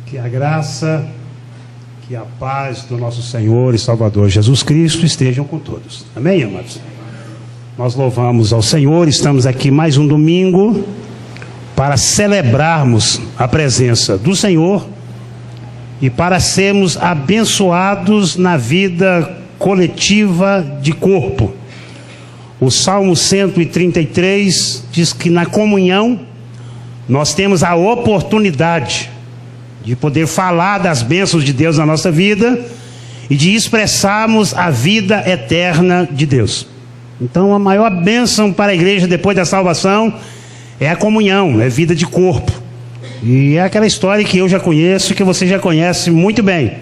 Que a graça, que a paz do nosso Senhor e Salvador Jesus Cristo estejam com todos. Amém, amados? Nós louvamos ao Senhor, estamos aqui mais um domingo para celebrarmos a presença do Senhor e para sermos abençoados na vida coletiva de corpo. O Salmo 133 diz que na comunhão nós temos a oportunidade de poder falar das bênçãos de Deus na nossa vida e de expressarmos a vida eterna de Deus. Então a maior bênção para a igreja depois da salvação é a comunhão, é vida de corpo. E é aquela história que eu já conheço, que você já conhece muito bem.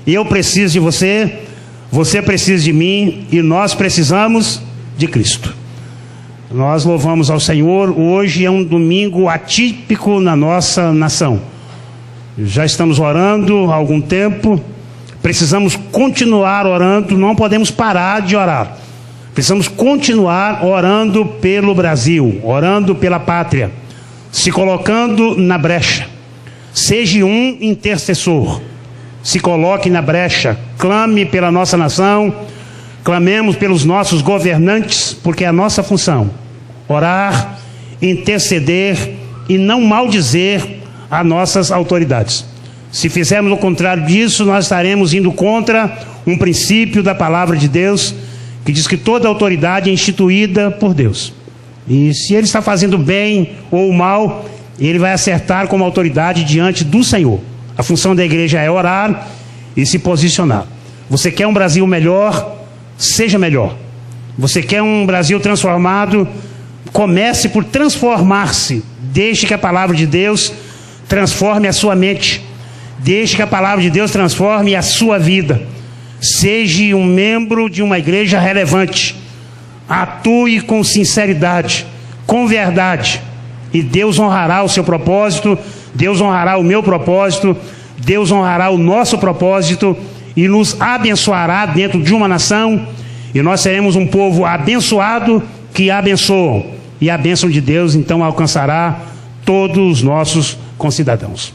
Eu preciso de você, você precisa de mim e nós precisamos de Cristo. Nós louvamos ao Senhor. Hoje é um domingo atípico na nossa nação. Já estamos orando há algum tempo, precisamos continuar orando, não podemos parar de orar. Precisamos continuar orando pelo Brasil, orando pela pátria, se colocando na brecha. Seja um intercessor, se coloque na brecha, clame pela nossa nação, clamemos pelos nossos governantes, porque é a nossa função orar, interceder e não maldizer a nossas autoridades. Se fizermos o contrário disso, nós estaremos indo contra um princípio da palavra de Deus, que diz que toda autoridade é instituída por Deus. E se ele está fazendo bem ou mal, ele vai acertar como autoridade diante do Senhor. A função da igreja é orar e se posicionar. Você quer um Brasil melhor? Seja melhor. Você quer um Brasil transformado? Comece por transformar-se. Deixe que a palavra de Deus transforme a sua mente. Deixe que a palavra de Deus transforme a sua vida. Seja um membro de uma igreja relevante. Atue com sinceridade, com verdade. E Deus honrará o seu propósito, Deus honrará o meu propósito, Deus honrará o nosso propósito e nos abençoará dentro de uma nação. E nós seremos um povo abençoado que abençoam. E a bênção de Deus então alcançará todos os nossos concidadãos.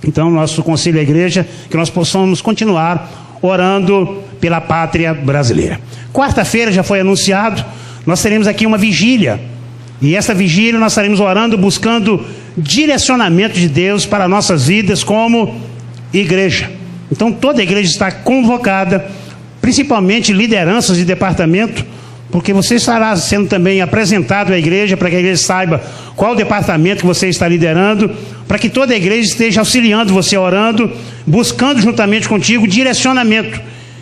Então, nosso conselho à igreja, que nós possamos continuar orando pela pátria brasileira. Quarta-feira já foi anunciado, nós teremos aqui uma vigília. E essa vigília nós estaremos orando, buscando direcionamento de Deus para nossas vidas como igreja. Então, toda a igreja está convocada, principalmente lideranças de departamento, porque você estará sendo também apresentado à igreja, para que a igreja saiba qual departamento que você está liderando, para que toda a igreja esteja auxiliando você orando, buscando juntamente contigo direcionamento,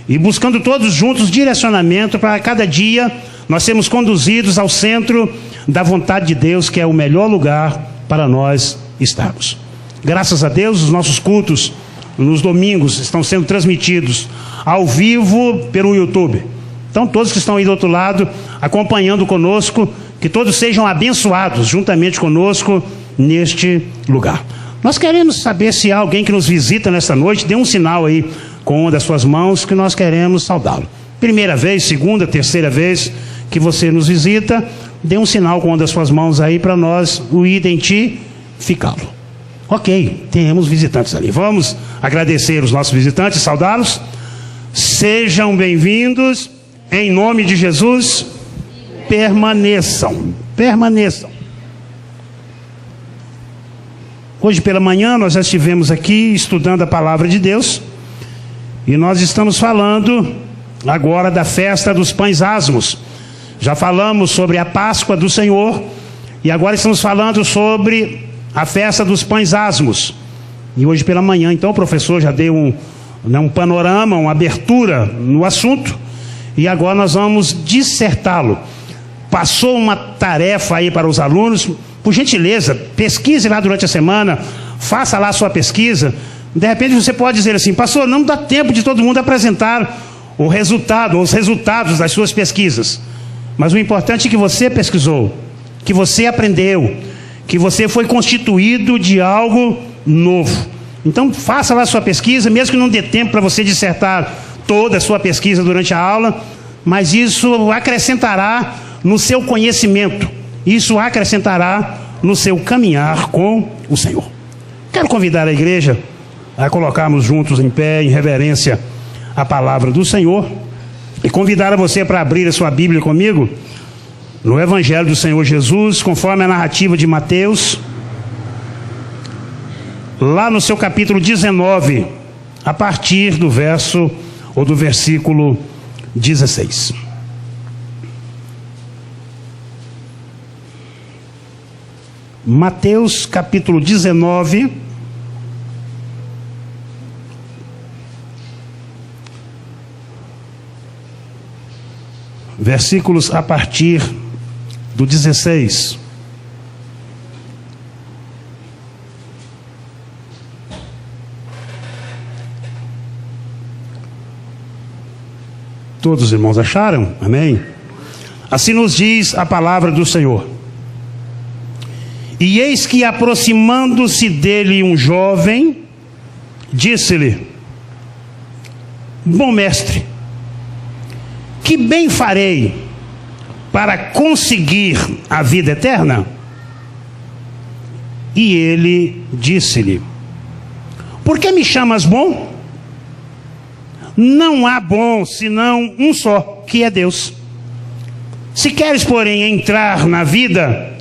e buscando todos juntos direcionamento para cada dia nós sermos conduzidos ao centro da vontade de Deus, que é o melhor lugar para nós estarmos. Graças a Deus, os nossos cultos nos domingos estão sendo transmitidos ao vivo pelo YouTube. Então, todos que estão aí do outro lado, acompanhando conosco, que todos sejam abençoados juntamente conosco neste lugar. Nós queremos saber se há alguém que nos visita nesta noite. Dê um sinal aí com uma das suas mãos, que nós queremos saudá-lo. Primeira vez, segunda, terceira vez que você nos visita, dê um sinal com uma das suas mãos aí para nós o identificá-lo. Ok, temos visitantes ali. Vamos agradecer os nossos visitantes, saudá-los. Sejam bem-vindos. Em nome de Jesus, permaneçam. Hoje pela manhã nós já estivemos aqui estudando a palavra de Deus e nós estamos falando agora da festa dos pães asmos. Já falamos sobre a Páscoa do Senhor e agora estamos falando sobre a festa dos pães asmos. E hoje pela manhã, então, o professor já deu um panorama, uma abertura no assunto. E agora nós vamos dissertá-lo. Passou uma tarefa aí para os alunos. Por gentileza, pesquise lá durante a semana. Faça lá a sua pesquisa. De repente você pode dizer assim: pastor, não dá tempo de todo mundo apresentar o resultado, os resultados das suas pesquisas. Mas o importante é que você pesquisou, que você aprendeu, que você foi constituído de algo novo. Então faça lá a sua pesquisa, mesmo que não dê tempo para você dissertar toda a sua pesquisa durante a aula, mas isso acrescentará no seu conhecimento, isso acrescentará no seu caminhar com o Senhor. Quero convidar a igreja a colocarmos juntos em pé, em reverência à palavra do Senhor, e convidar a você para abrir a sua Bíblia comigo, no Evangelho do Senhor Jesus, conforme a narrativa de Mateus, lá no seu capítulo 19, a partir do verso, ou do versículo 16. Mateus capítulo 19, versículos a partir do 16. Todos os irmãos acharam? Amém? Assim nos diz a palavra do Senhor. E eis que, aproximando-se dele um jovem, disse-lhe: Bom mestre, que bem farei para conseguir a vida eterna? E ele disse-lhe: Por que me chamas bom? Não há bom senão um só, que é Deus. Se queres, porém, entrar na vida,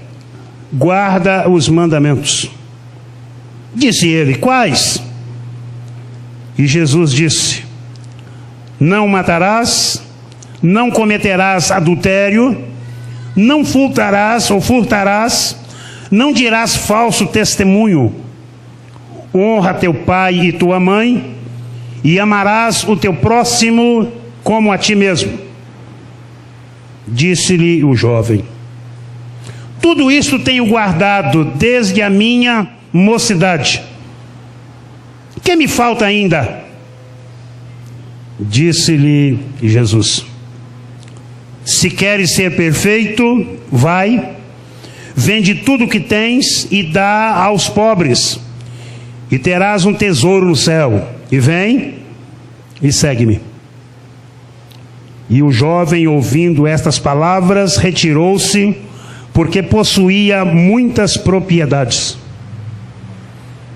guarda os mandamentos. Disse ele: Quais? E Jesus disse: Não matarás, não cometerás adultério, não furtarás ou furtarás, não dirás falso testemunho, honra teu pai e tua mãe, e amarás o teu próximo como a ti mesmo. Disse-lhe o jovem: Tudo isto tenho guardado desde a minha mocidade. Que me falta ainda? Disse-lhe Jesus: Se queres ser perfeito, vai, vende tudo o que tens e dá aos pobres, e terás um tesouro no céu. E vem e segue-me. E o jovem, ouvindo estas palavras, retirou-se, porque possuía muitas propriedades.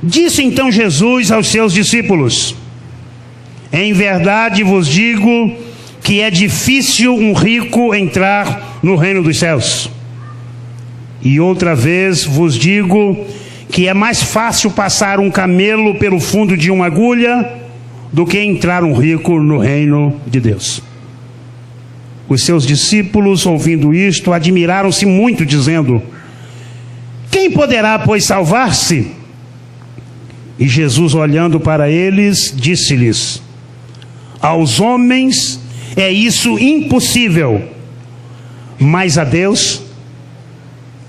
Disse então Jesus aos seus discípulos: Em verdade vos digo que é difícil um rico entrar no reino dos céus. E outra vez vos digo que é mais fácil passar um camelo pelo fundo de uma agulha do que entrar um rico no reino de Deus. Os seus discípulos, ouvindo isto, admiraram-se muito, dizendo: Quem poderá, pois, salvar-se? E Jesus, olhando para eles, disse-lhes: Aos homens é isso impossível, mas a Deus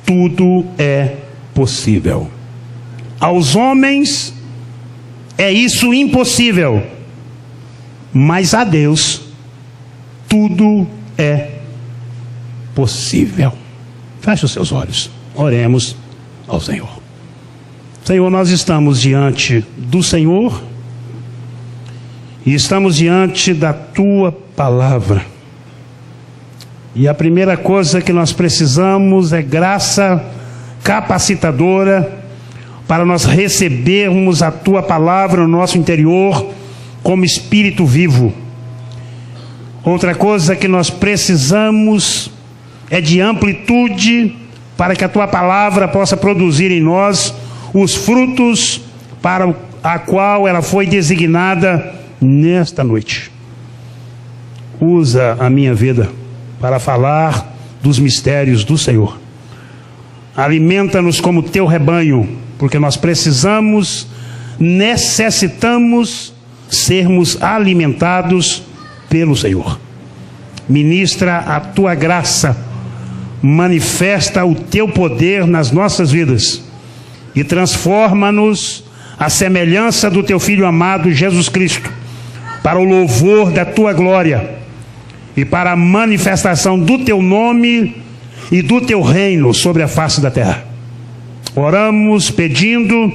tudo é possível. Aos homens é isso impossível, mas a Deus tudo é possível. Feche os seus olhos, oremos ao Senhor. Senhor, nós estamos diante do Senhor e estamos diante da Tua palavra. E a primeira coisa que nós precisamos é graça capacitadora para nós recebermos a Tua palavra no nosso interior como espírito vivo. Outra coisa que nós precisamos é de amplitude para que a Tua palavra possa produzir em nós os frutos para a qual ela foi designada nesta noite. Usa a minha vida para falar dos mistérios do Senhor. Alimenta-nos como Teu rebanho, porque nós precisamos, necessitamos sermos alimentados pelo Senhor. Ministra a Tua graça, manifesta o Teu poder nas nossas vidas e transforma-nos à semelhança do Teu Filho amado Jesus Cristo, para o louvor da Tua glória e para a manifestação do Teu nome e do Teu reino sobre a face da terra. Oramos pedindo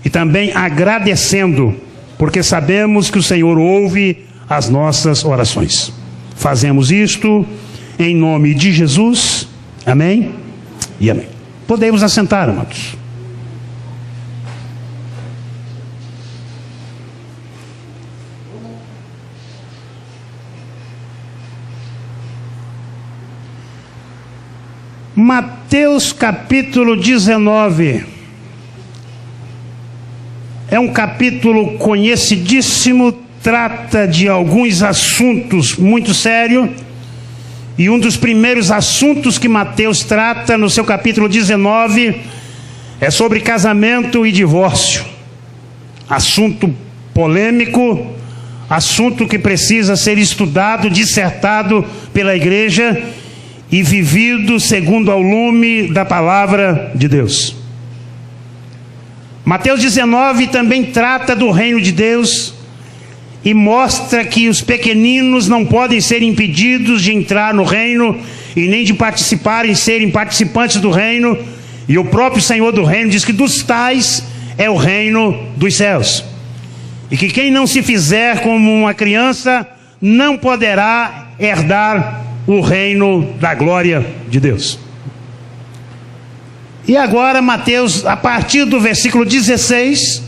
e também agradecendo, porque sabemos que o Senhor ouve as nossas orações. Fazemos isto em nome de Jesus. Amém e amém. Podemos assentar, amados. Mateus capítulo 19 é um capítulo conhecidíssimo, trata de alguns assuntos muito sérios, e um dos primeiros assuntos que Mateus trata no seu capítulo 19 é sobre casamento e divórcio. Assunto polêmico, assunto que precisa ser estudado, dissertado pela igreja e vivido segundo ao lume da palavra de Deus. Mateus 19 também trata do reino de Deus e mostra que os pequeninos não podem ser impedidos de entrar no reino e nem de participarem, serem participantes do reino. E o próprio Senhor do reino diz que dos tais é o reino dos céus. E que quem não se fizer como uma criança não poderá herdar o reino da glória de Deus. E agora Mateus, a partir do versículo 16,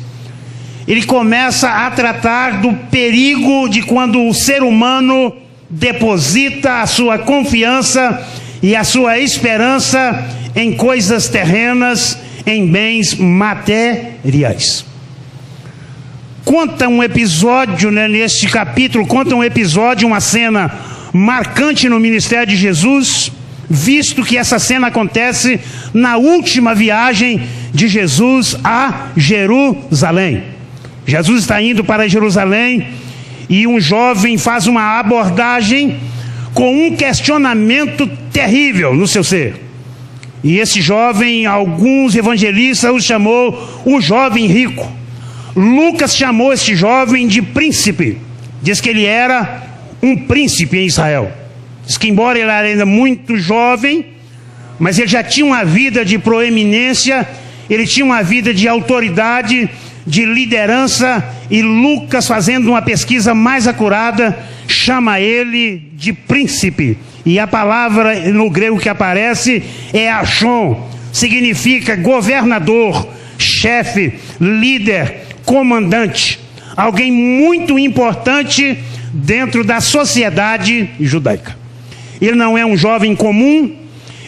ele começa a tratar do perigo de quando o ser humano deposita a sua confiança e a sua esperança em coisas terrenas, em bens materiais. Conta um episódio, neste capítulo, uma cena marcante no ministério de Jesus, visto que essa cena acontece na última viagem de Jesus a Jerusalém. Jesus está indo para Jerusalém e um jovem faz uma abordagem com um questionamento terrível no seu ser. E esse jovem, alguns evangelistas o chamou o jovem rico. Lucas chamou esse jovem de príncipe. Diz que ele era um príncipe em Israel. Diz que embora ele era ainda muito jovem, mas ele já tinha uma vida de proeminência, ele tinha uma vida de autoridade, de liderança, e Lucas, fazendo uma pesquisa mais acurada, chama ele de príncipe. E a palavra no grego que aparece é archon, significa governador, chefe, líder, comandante, alguém muito importante dentro da sociedade judaica. Ele não é um jovem comum,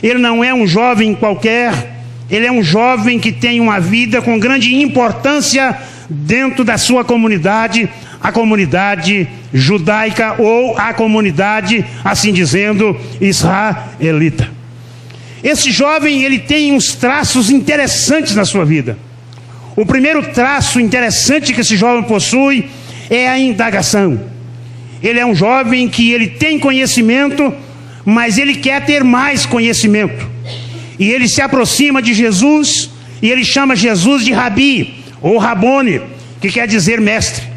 ele não é um jovem qualquer, ele é um jovem que tem uma vida com grande importância dentro da sua comunidade, a comunidade judaica, ou a comunidade, assim dizendo, israelita. Esse jovem, ele tem uns traços interessantes na sua vida. O primeiro traço interessante que esse jovem possui é a indagação. Ele é um jovem que ele tem conhecimento, mas ele quer ter mais conhecimento. E ele se aproxima de Jesus, e ele chama Jesus de Rabi, ou Rabone, que quer dizer mestre.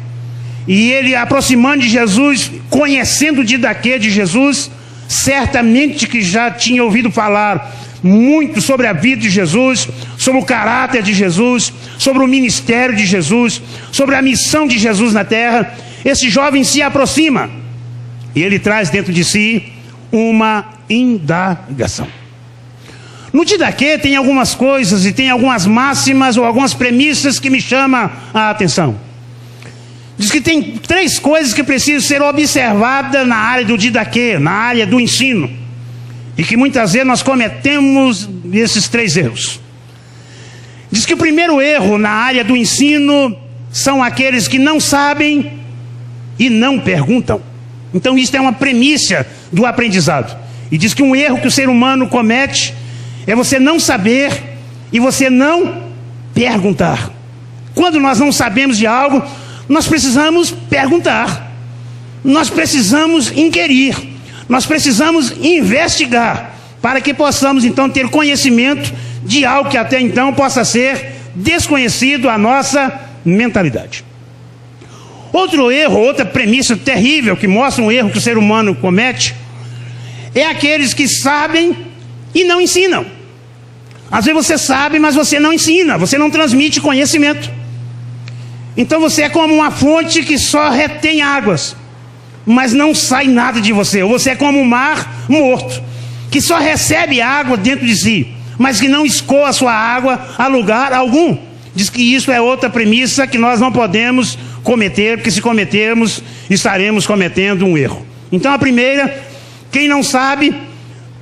E ele, aproximando de Jesus, conhecendo o didaquê de Jesus, certamente que já tinha ouvido falar muito sobre a vida de Jesus, sobre o caráter de Jesus, sobre o ministério de Jesus, sobre a missão de Jesus na terra. Esse jovem se aproxima e ele traz dentro de si uma indagação. No didaquê tem algumas coisas e tem algumas máximas ou algumas premissas que me chamam a atenção. Diz que tem 3 coisas que precisam ser observadas na área do didaquê, na área do ensino, e que muitas vezes nós cometemos esses 3 erros. Diz que o primeiro erro na área do ensino são aqueles que não sabem e não perguntam. Então isso é uma premissa do aprendizado. E diz que um erro que o ser humano comete é você não saber e você não perguntar. Quando nós não sabemos de algo, nós precisamos perguntar, nós precisamos inquirir, nós precisamos investigar, para que possamos então ter conhecimento de algo que até então possa ser desconhecido à nossa mentalidade. Outro erro, outra premissa terrível que mostra um erro que o ser humano comete, é aqueles que sabem e não ensinam. Às vezes você sabe, mas você não ensina, você não transmite conhecimento. Então você é como uma fonte que só retém águas, mas não sai nada de você. Ou você é como um mar morto, que só recebe água dentro de si, mas que não escoa a sua água a lugar algum. Diz que isso é outra premissa que nós não podemos cometer, porque se cometermos, estaremos cometendo um erro. Então a primeira, quem não sabe,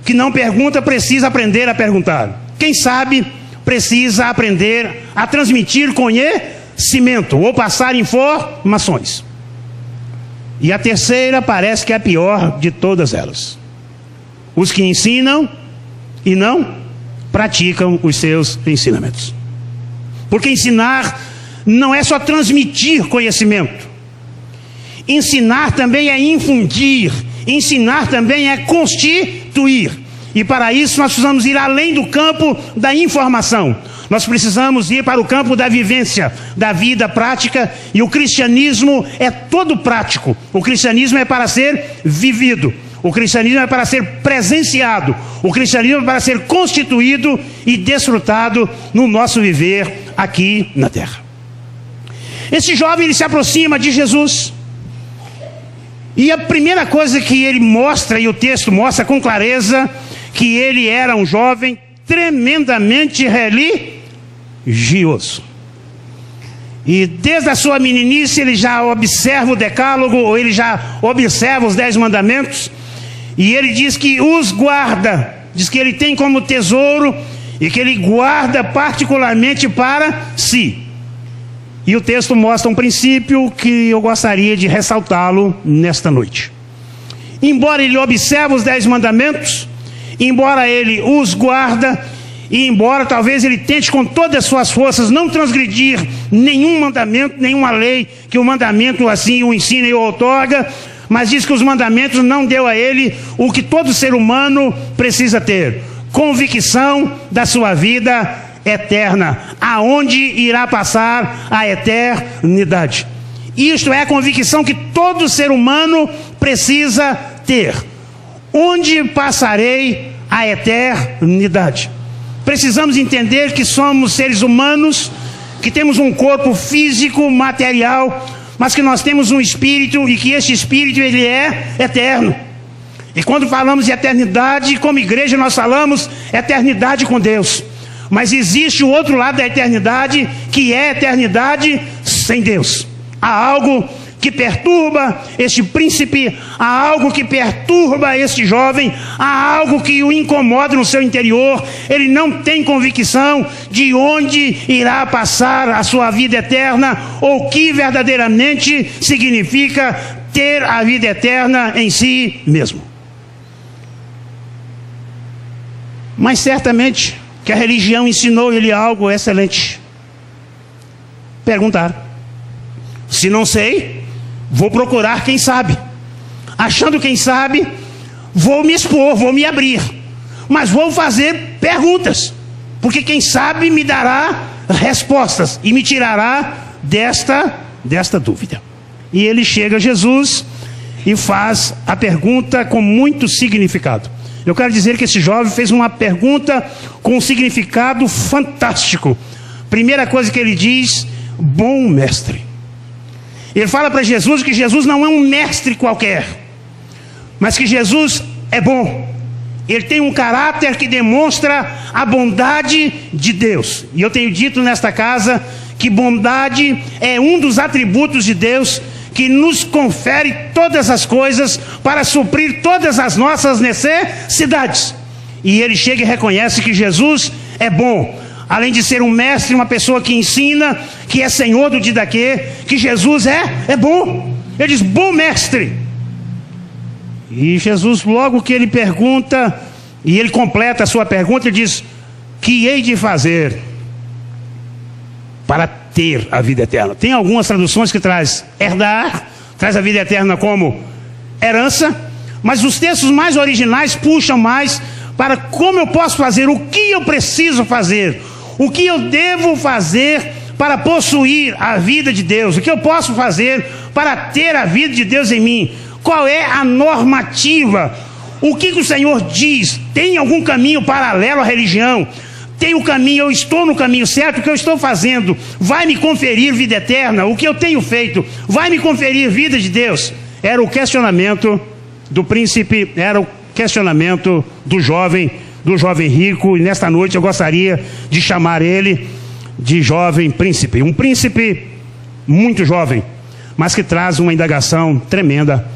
que não pergunta, precisa aprender a perguntar. Quem sabe, precisa aprender a transmitir conhecimento ou passar informações. E a terceira parece que é a pior de todas elas: os que ensinam e não praticam os seus ensinamentos. Porque ensinar não é só transmitir conhecimento. Ensinar também é infundir. Ensinar também é constituir. E para isso nós precisamos ir além do campo da informação. Nós precisamos ir para o campo da vivência, da vida prática. E o cristianismo é todo prático. O cristianismo é para ser vivido. O cristianismo é para ser presenciado. O cristianismo é para ser constituído e desfrutado no nosso viver aqui na terra. Esse jovem, ele se aproxima de Jesus. E a primeira coisa que ele mostra, e o texto mostra com clareza, que ele era um jovem tremendamente religioso. E desde a sua meninice ele já observa o decálogo, ou ele já observa os 10 mandamentos, e ele diz que os guarda, diz que ele tem como tesouro, e que ele guarda particularmente para si. E o texto mostra um princípio que eu gostaria de ressaltá-lo nesta noite. Embora ele observe os 10 mandamentos, embora ele os guarda, e embora talvez ele tente com todas as suas forças não transgredir nenhum mandamento, nenhuma lei que o mandamento assim o ensina e o outorga, mas diz que os mandamentos não deu a ele o que todo ser humano precisa ter: convicção da sua vida eterna, aonde irá passar a eternidade. Isto é a convicção que todo ser humano precisa ter: onde passarei a eternidade? Precisamos entender que somos seres humanos, que temos um corpo físico, material, mas que nós temos um espírito, e que este espírito ele é eterno. E quando falamos de eternidade, como igreja nós falamos eternidade com Deus. Mas existe o outro lado da eternidade, que é a eternidade sem Deus. Há algo que perturba este príncipe, há algo que perturba este jovem, há algo que o incomoda no seu interior. Ele não tem convicção de onde irá passar a sua vida eterna, ou que verdadeiramente significa ter a vida eterna em si mesmo. Mas certamente que a religião ensinou ele algo excelente: perguntar. Se não sei, vou procurar quem sabe. Achando quem sabe, vou me expor, vou me abrir. Mas vou fazer perguntas, porque quem sabe me dará respostas e me tirará desta dúvida. E ele chega a Jesus e faz a pergunta com muito significado. Eu quero dizer que esse jovem fez uma pergunta com um significado fantástico. Primeira coisa que ele diz: bom mestre. Ele fala para Jesus que Jesus não é um mestre qualquer, mas que Jesus é bom. Ele tem um caráter que demonstra a bondade de Deus. E eu tenho dito nesta casa que bondade é um dos atributos de Deus que nos confere todas as coisas para suprir todas as nossas necessidades. E ele chega e reconhece que Jesus é bom. Além de ser um mestre, uma pessoa que ensina, que é senhor do didaquê, que Jesus é bom. Ele diz: bom mestre. E Jesus, logo que ele pergunta, e ele completa a sua pergunta, ele diz: que hei de fazer para ter a vida eterna? Tem algumas traduções que traz herdar, traz a vida eterna como herança, mas os textos mais originais puxam mais para como eu posso fazer, o que eu preciso fazer, o que eu devo fazer para possuir a vida de Deus, o que eu posso fazer para ter a vida de Deus em mim. Qual é a normativa? O que o Senhor diz? Tem algum caminho paralelo à religião? Tem o caminho, eu estou no caminho certo? O que eu estou fazendo vai me conferir vida eterna? O que eu tenho feito vai me conferir vida de Deus? Era o questionamento do príncipe, era o questionamento do jovem rico. E nesta noite eu gostaria de chamar ele de jovem príncipe. Um príncipe muito jovem. mas que traz uma indagação tremenda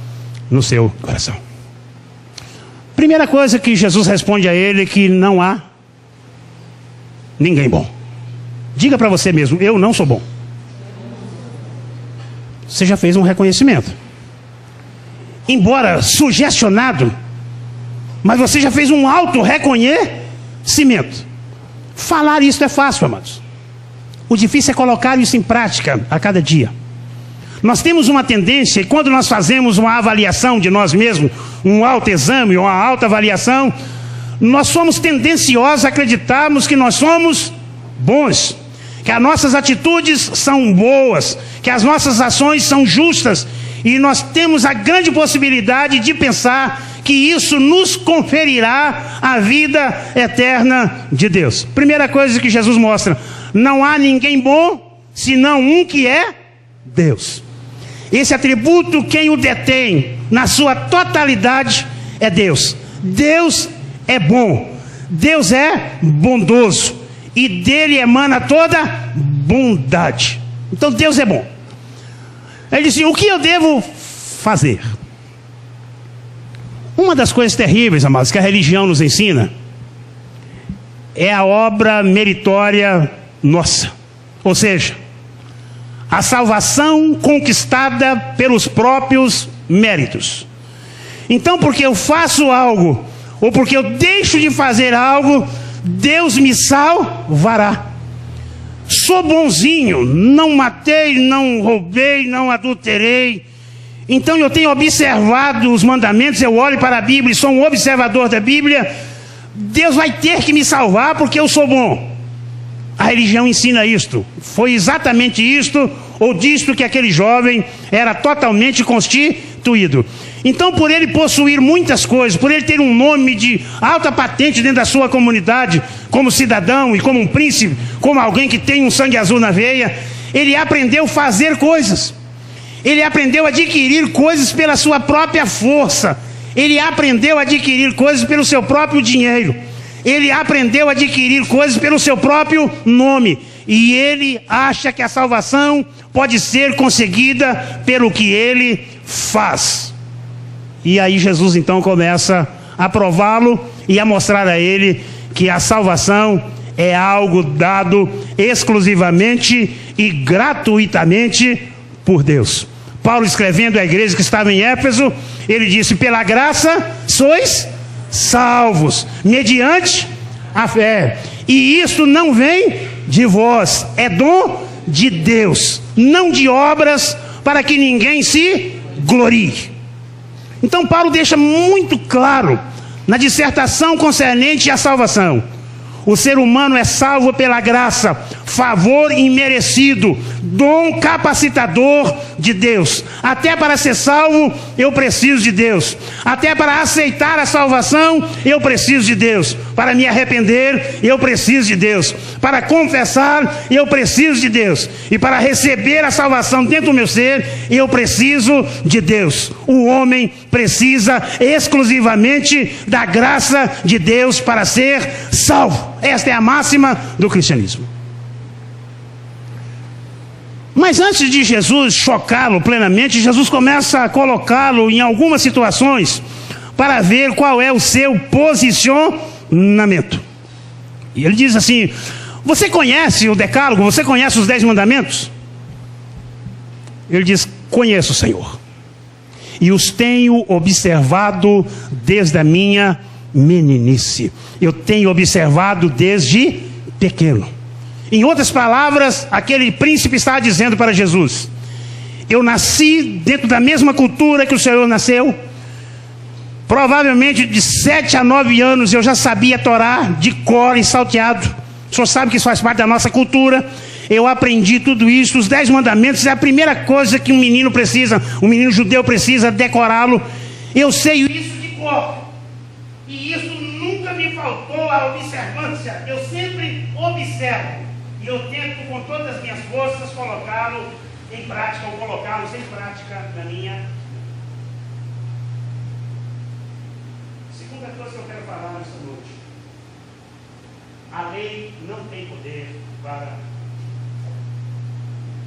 no seu coração. Primeira coisa que Jesus responde a ele é que não há ninguém bom. Diga para você mesmo, eu não sou bom. Você já fez um reconhecimento. Embora sugestionado, mas você já fez um auto-reconhecimento. Falar isso é fácil, amados. O difícil é colocar isso em prática a cada dia. Nós temos uma tendência, e quando nós fazemos uma avaliação de nós mesmos, um autoexame, uma autoavaliação, nós somos tendenciosos a acreditarmos que nós somos bons, que as nossas atitudes são boas, que as nossas ações são justas, e nós temos a grande possibilidade de pensar que isso nos conferirá a vida eterna de Deus. Primeira coisa que Jesus mostra: não há ninguém bom, senão um que é Deus. Esse atributo, quem o detém na sua totalidade é Deus. Deus é bom, Deus é bondoso, e dele emana toda bondade. Então Deus é bom. Ele disse: o que eu devo fazer? Uma das coisas terríveis, amados, que a religião nos ensina é a obra meritória nossa. Ou seja, a salvação conquistada pelos próprios méritos. Então, porque eu faço algo, ou porque eu deixo de fazer algo, Deus me salvará. Sou bonzinho, não matei, não roubei, não adulterei. Então eu tenho observado os mandamentos, eu olho para a Bíblia e sou um observador da Bíblia. Deus vai ter que me salvar porque eu sou bom. A religião ensina isto. Foi exatamente isto, ou disto, que aquele jovem era totalmente constituído. Então, por ele possuir muitas coisas, por ele ter um nome de alta patente dentro da sua comunidade, como cidadão e como um príncipe, como alguém que tem um sangue azul na veia, ele aprendeu a fazer coisas. Ele aprendeu a adquirir coisas pela sua própria força. Ele aprendeu a adquirir coisas pelo seu próprio dinheiro. Ele aprendeu a adquirir coisas pelo seu próprio nome. E ele acha que a salvação pode ser conseguida pelo que ele faz. E aí Jesus então começa a prová-lo e a mostrar a ele que a salvação é algo dado exclusivamente e gratuitamente por Deus. Paulo, escrevendo à igreja que estava em Éfeso, ele disse: pela graça sois salvos, mediante a fé. E isso não vem de vós, é dom de Deus, não de obras, para que ninguém se glorie. Então Paulo deixa muito claro na dissertação concernente à salvação: o ser humano é salvo pela graça, favor imerecido, dom capacitador de Deus. Até para ser salvo, eu preciso de Deus. Até para aceitar a salvação, eu preciso de Deus. Para me arrepender, eu preciso de Deus. Para confessar, eu preciso de Deus. E para receber a salvação dentro do meu ser, eu preciso de Deus. O homem precisa exclusivamente da graça de Deus para ser salvo. Esta é a máxima do cristianismo. Mas antes de Jesus chocá-lo plenamente, Jesus começa a colocá-lo em algumas situações para ver qual é o seu posicionamento. E ele diz assim: você conhece o decálogo? Você conhece os 10 mandamentos? Ele diz: conheço, Senhor, e os tenho observado desde a minha meninice. Eu tenho observado desde pequeno. Em outras palavras, aquele príncipe estava dizendo para Jesus: eu nasci dentro da mesma cultura que o Senhor nasceu. Provavelmente de 7 a 9 anos eu já sabia Torá de cor e salteado. O Senhor sabe que isso faz parte da nossa cultura. Eu aprendi tudo isso. Os 10 mandamentos é a primeira coisa que um menino precisa, um menino judeu precisa decorá-lo. Eu sei isso de cor. E isso nunca me faltou a observância. Eu sempre observo. E eu tento com todas as minhas forças colocá-lo em prática, ou colocá-los em prática na minha. Segunda coisa que eu quero falar nesta noite: a lei não tem poder para.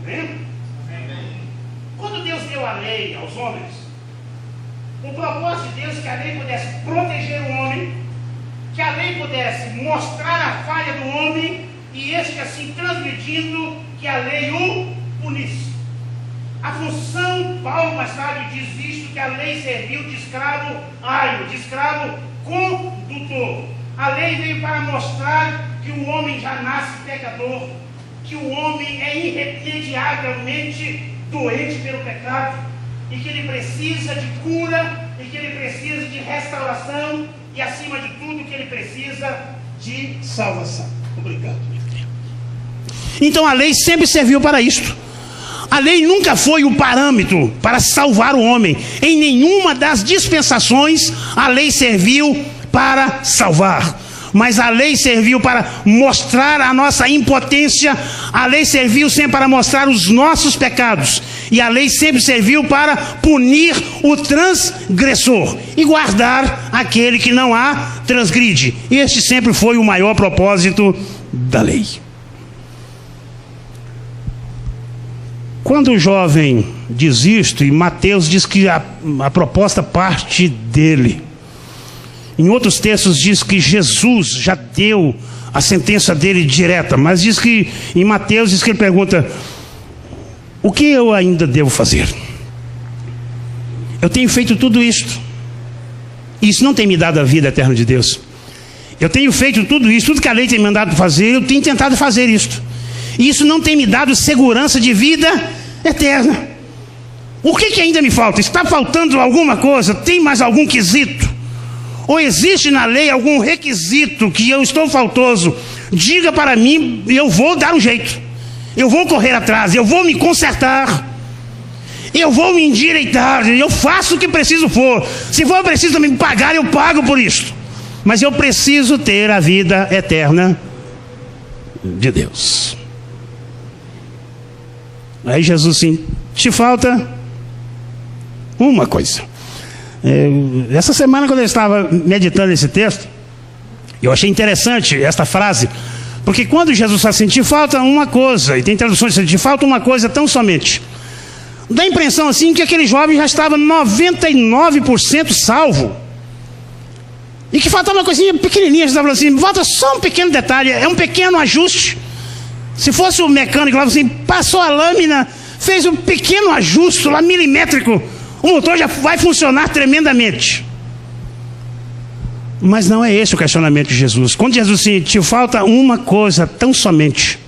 Amém? Quando a lei aos homens, o propósito de Deus é que a lei pudesse proteger o homem, que a lei pudesse mostrar a falha do homem, e este assim transmitindo que a lei o punisse. A função, Paulo mais tarde diz isto, que a lei serviu de escravo aio, de escravo condutor. A lei veio para mostrar que o homem já nasce pecador, que o homem é irremediavelmente doente pelo pecado, e que ele precisa de cura, e que ele precisa de restauração, e acima de tudo que ele precisa de salvação. Obrigado. Então a lei sempre serviu para isto. A lei nunca foi o parâmetro para salvar o homem. Em nenhuma das dispensações a lei serviu para salvar. Mas a lei serviu para mostrar a nossa impotência. A lei serviu sempre para mostrar os nossos pecados. E a lei sempre serviu para punir o transgressor e guardar aquele que não a transgride. Este sempre foi o maior propósito da lei. Quando o jovem diz isto, e Mateus diz que a proposta parte dele. Em outros textos diz que Jesus já deu a sentença dele direta, mas diz que em Mateus diz que ele pergunta: o que eu ainda devo fazer? Eu tenho feito tudo isto. Isso não tem me dado a vida eterna de Deus. Eu tenho feito tudo isso, tudo que a lei tem mandado fazer, eu tenho tentado fazer isto. E isso não tem me dado segurança de vida eterna. O que ainda me falta? Está faltando alguma coisa? Tem mais algum quesito? Ou existe na lei algum requisito que eu estou faltoso? Diga para mim, eu vou dar um jeito. Eu vou correr atrás, eu vou me consertar. Eu vou me endireitar, eu faço o que preciso for. Se for preciso me pagar, eu pago por isso. Mas eu preciso ter a vida eterna de Deus. Aí Jesus assim, te falta uma coisa. Essa semana, quando eu estava meditando nesse texto, eu achei interessante esta frase, porque quando Jesus fala assim, te falta uma coisa, e tem traduções assim, te falta uma coisa tão somente, dá a impressão assim que aquele jovem já estava 99% salvo, e que faltava uma coisinha pequenininha. Jesus estava assim, falta só um pequeno detalhe, é um pequeno ajuste. Se fosse o mecânico lá, assim, passou a lâmina, fez um pequeno ajuste lá milimétrico, o motor já vai funcionar tremendamente. Mas não é esse o questionamento de Jesus. Quando Jesus disse, te falta uma coisa tão somente,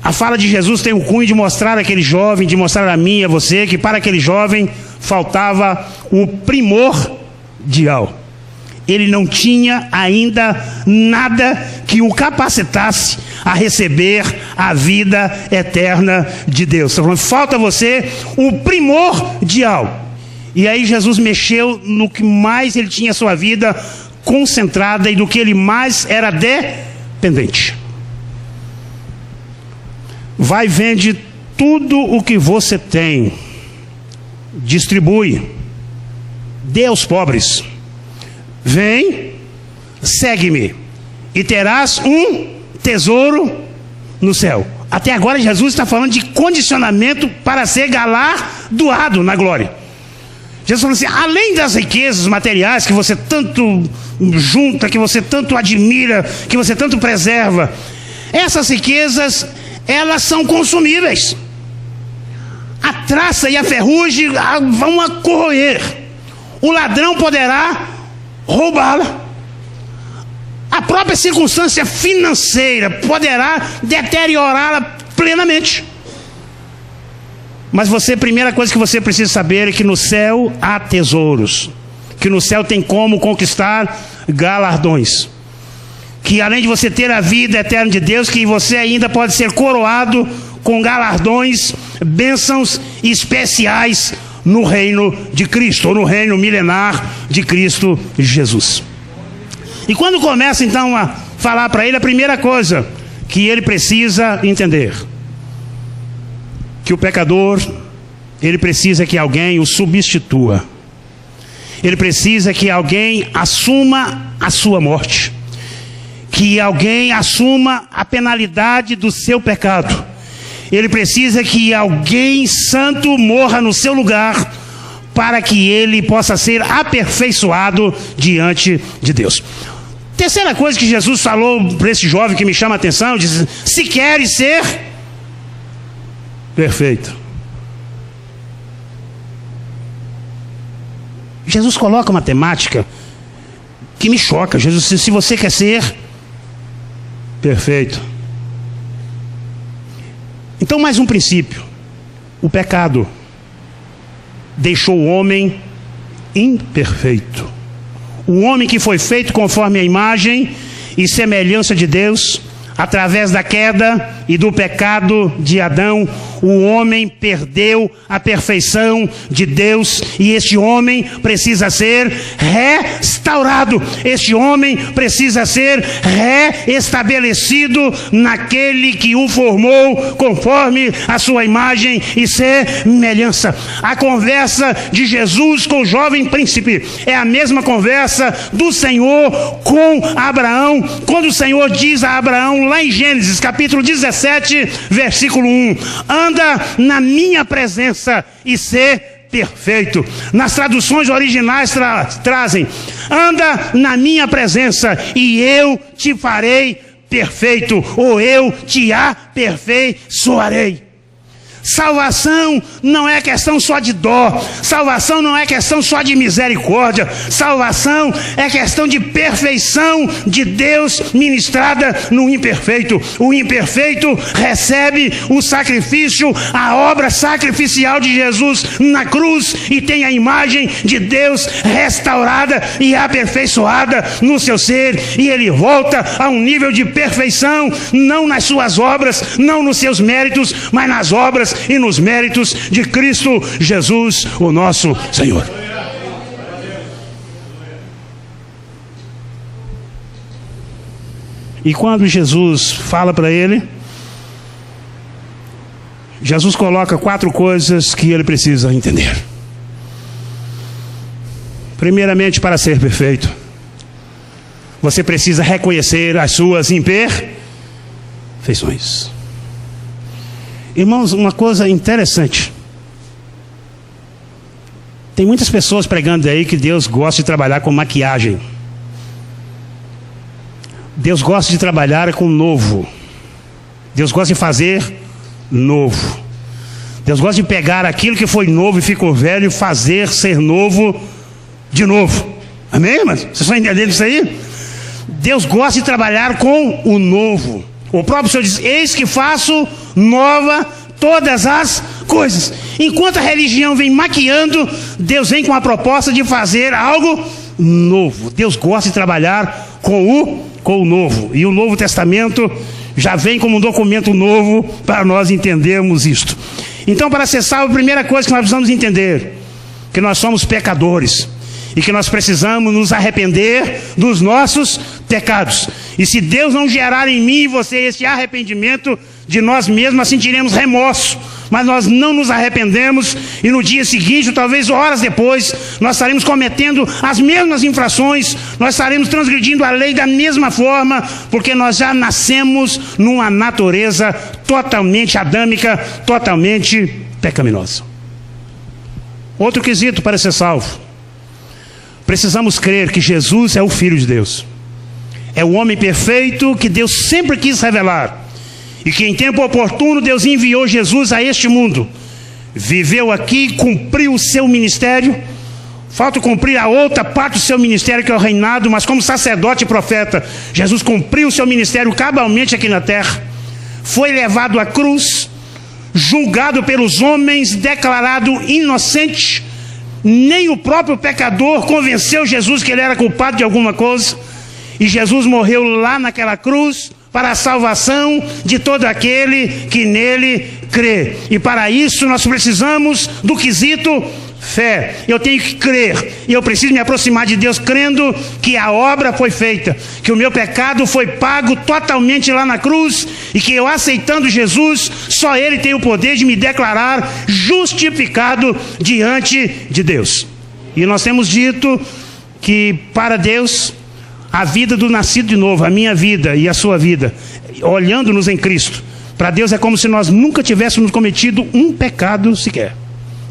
a fala de Jesus tem o cunho de mostrar àquele jovem, de mostrar a mim e a você, que para aquele jovem faltava o primordial. Ele não tinha ainda nada que o capacitasse a receber a vida eterna de Deus. Está falando, falta você o primordial. E aí Jesus mexeu no que mais ele tinha a sua vida concentrada e do que ele mais era dependente. Vai, vende tudo o que você tem, distribui, dê aos pobres. Vem, segue-me, e terás um tesouro no céu. Até agora Jesus está falando de condicionamento para ser galardoado na glória. Jesus falou assim, além das riquezas materiais que você tanto junta, que você tanto admira, que você tanto preserva, essas riquezas, elas são consumíveis. A traça e a ferrugem vão a corroer. O ladrão poderá roubá-la. A própria circunstância financeira poderá deteriorá-la plenamente. Mas você, a primeira coisa que você precisa saber é que no céu há tesouros, que no céu tem como conquistar galardões, que além de você ter a vida eterna de Deus, que você ainda pode ser coroado com galardões, bênçãos especiais no reino de Cristo, ou no reino milenar de Cristo Jesus. E quando começa então a falar para ele, a primeira coisa que ele precisa entender, que o pecador, ele precisa que alguém o substitua. Ele precisa que alguém assuma a sua morte, que alguém assuma a penalidade do seu pecado. ele precisa que alguém santo morra no seu lugar, para que ele possa ser aperfeiçoado diante de Deus. Terceira coisa que Jesus falou para esse jovem que me chama a atenção, diz: se queres ser perfeito. Jesus coloca uma temática que me choca. Jesus diz: se você quer ser perfeito. Então, mais um princípio: o pecado deixou o homem imperfeito. O homem que foi feito conforme a imagem e semelhança de Deus, através da queda e do pecado de Adão, o homem perdeu a perfeição de Deus, e este homem precisa ser restaurado. Este homem precisa ser reestabelecido naquele que o formou conforme a sua imagem e semelhança. A conversa de Jesus com o jovem príncipe é a mesma conversa do Senhor com Abraão, quando o Senhor diz a Abraão, lá em Gênesis capítulo 17, versículo 1: anda na minha presença e ser perfeito. Nas traduções originais trazem: anda na minha presença e eu te farei perfeito, ou eu te aperfeiçoarei. Salvação não é questão só de dó, salvação não é questão só de misericórdia, salvação é questão de perfeição de Deus ministrada no imperfeito. O imperfeito recebe o sacrifício, a obra sacrificial de Jesus na cruz, e tem a imagem de Deus restaurada e aperfeiçoada no seu ser, e ele volta a um nível de perfeição, não nas suas obras, não nos seus méritos, mas nas obras e nos méritos de Cristo Jesus, o nosso Senhor. E quando Jesus fala para ele, Jesus coloca 4 coisas que ele precisa entender. Primeiramente, para ser perfeito, você precisa reconhecer as suas imperfeições. Irmãos, uma coisa interessante: tem muitas pessoas pregando aí que Deus gosta de trabalhar com maquiagem. Deus gosta de trabalhar com novo. Deus gosta de fazer novo. Deus gosta de pegar aquilo que foi novo e ficou velho e fazer ser novo de novo. Amém, irmãos? Vocês estão entendendo isso aí? Deus gosta de trabalhar com o novo. O próprio Senhor diz: eis que faço nova todas as coisas. Enquanto a religião vem maquiando, Deus vem com a proposta de fazer algo novo. Deus gosta de trabalhar com o novo. E o Novo Testamento já vem como um documento novo para nós entendermos isto. Então, para ser salvo, a primeira coisa que nós precisamos entender: que nós somos pecadores e que nós precisamos nos arrepender dos nossos pecados. E se Deus não gerar em mim e você esse arrependimento de nós mesmos, nós sentiremos remorso, mas nós não nos arrependemos, e no dia seguinte, ou talvez horas depois, nós estaremos cometendo as mesmas infrações, nós estaremos transgredindo a lei da mesma forma, porque nós já nascemos numa natureza totalmente adâmica, totalmente pecaminosa. Outro quesito para ser salvo: precisamos crer que Jesus é o Filho de Deus. É o homem perfeito que Deus sempre quis revelar, e que em tempo oportuno Deus enviou Jesus a este mundo. Viveu aqui, cumpriu o seu ministério. Falta cumprir a outra parte do seu ministério, que é o reinado, mas como sacerdote e profeta, Jesus cumpriu o seu ministério cabalmente aqui na terra. Foi levado à cruz, julgado pelos homens, declarado inocente. Nem o próprio pecador convenceu Jesus que ele era culpado de alguma coisa. E Jesus morreu lá naquela cruz para a salvação de todo aquele que nele crê. E para isso nós precisamos do quesito fé. Eu tenho que crer, e eu preciso me aproximar de Deus crendo que a obra foi feita, que o meu pecado foi pago totalmente lá na cruz, e que eu, aceitando Jesus, só Ele tem o poder de me declarar justificado diante de Deus. E nós temos dito que para Deus, a vida do nascido de novo, a minha vida e a sua vida, olhando-nos em Cristo, Para Deus é como se nós nunca tivéssemos cometido um pecado sequer.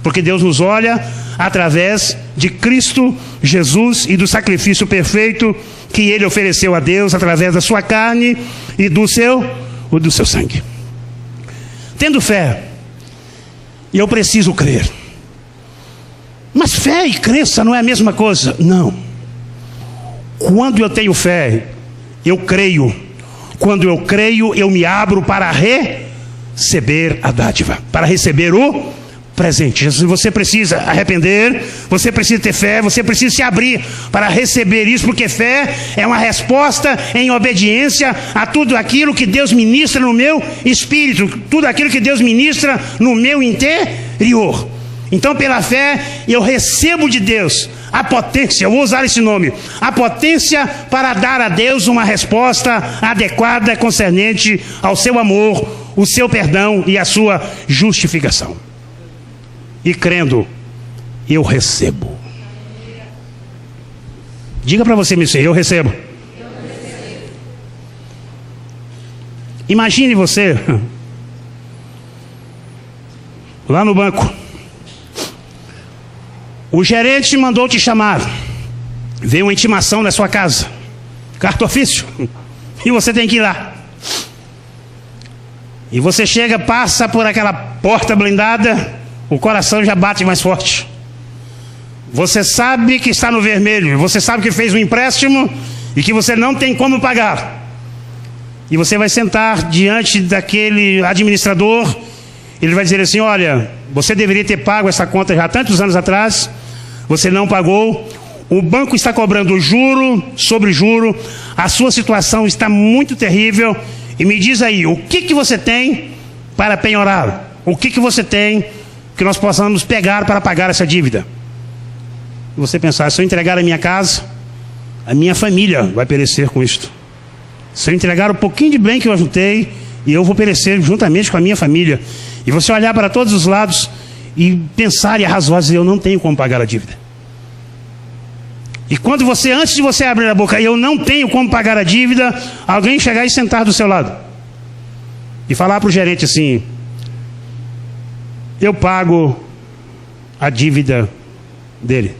Porque Deus nos olha através de Cristo Jesus e do sacrifício perfeito que Ele ofereceu a Deus através da sua carne e do seu sangue. Tendo fé, eu preciso crer. Mas fé e crença não é a mesma coisa. Não. Quando eu tenho fé, eu creio. Quando eu creio, eu me abro para receber a dádiva, para receber o presente. Você precisa arrepender, você precisa ter fé, você precisa se abrir para receber isso, porque fé é uma resposta em obediência a tudo aquilo que Deus ministra no meu espírito, tudo aquilo que Deus ministra no meu interior. Então, pela fé, eu recebo de Deus a potência, eu vou usar esse nome, a potência para dar a Deus uma resposta adequada concernente ao seu amor, o seu perdão e a sua justificação. E crendo, eu recebo. Diga para você, meu Senhor, eu recebo. Imagine você lá no banco. O gerente mandou te chamar. Veio uma intimação na sua casa, carta ofício, e você tem que ir lá. E você chega, passa por aquela porta blindada, o coração já bate mais forte. Você sabe que está no vermelho, você sabe que fez um empréstimo e que você não tem como pagar. E você vai sentar diante daquele administrador, ele vai dizer assim: olha, você deveria ter pago essa conta já há tantos anos atrás, você não pagou, o banco está cobrando juro sobre juro, a sua situação está muito terrível, e me diz aí, o que você tem para penhorar? O que você tem que nós possamos pegar para pagar essa dívida? E você pensar: se eu entregar a minha casa, a minha família vai perecer com isto. Se eu entregar um pouquinho de bem que eu ajuntei, e eu vou perecer juntamente com a minha família. E você olhar para todos os lados e pensar e arrazoar, dizer: eu não tenho como pagar a dívida. E quando você, antes de você abrir a boca, eu não tenho como pagar a dívida, alguém chegar e sentar do seu lado e falar para o gerente assim: eu pago a dívida dele.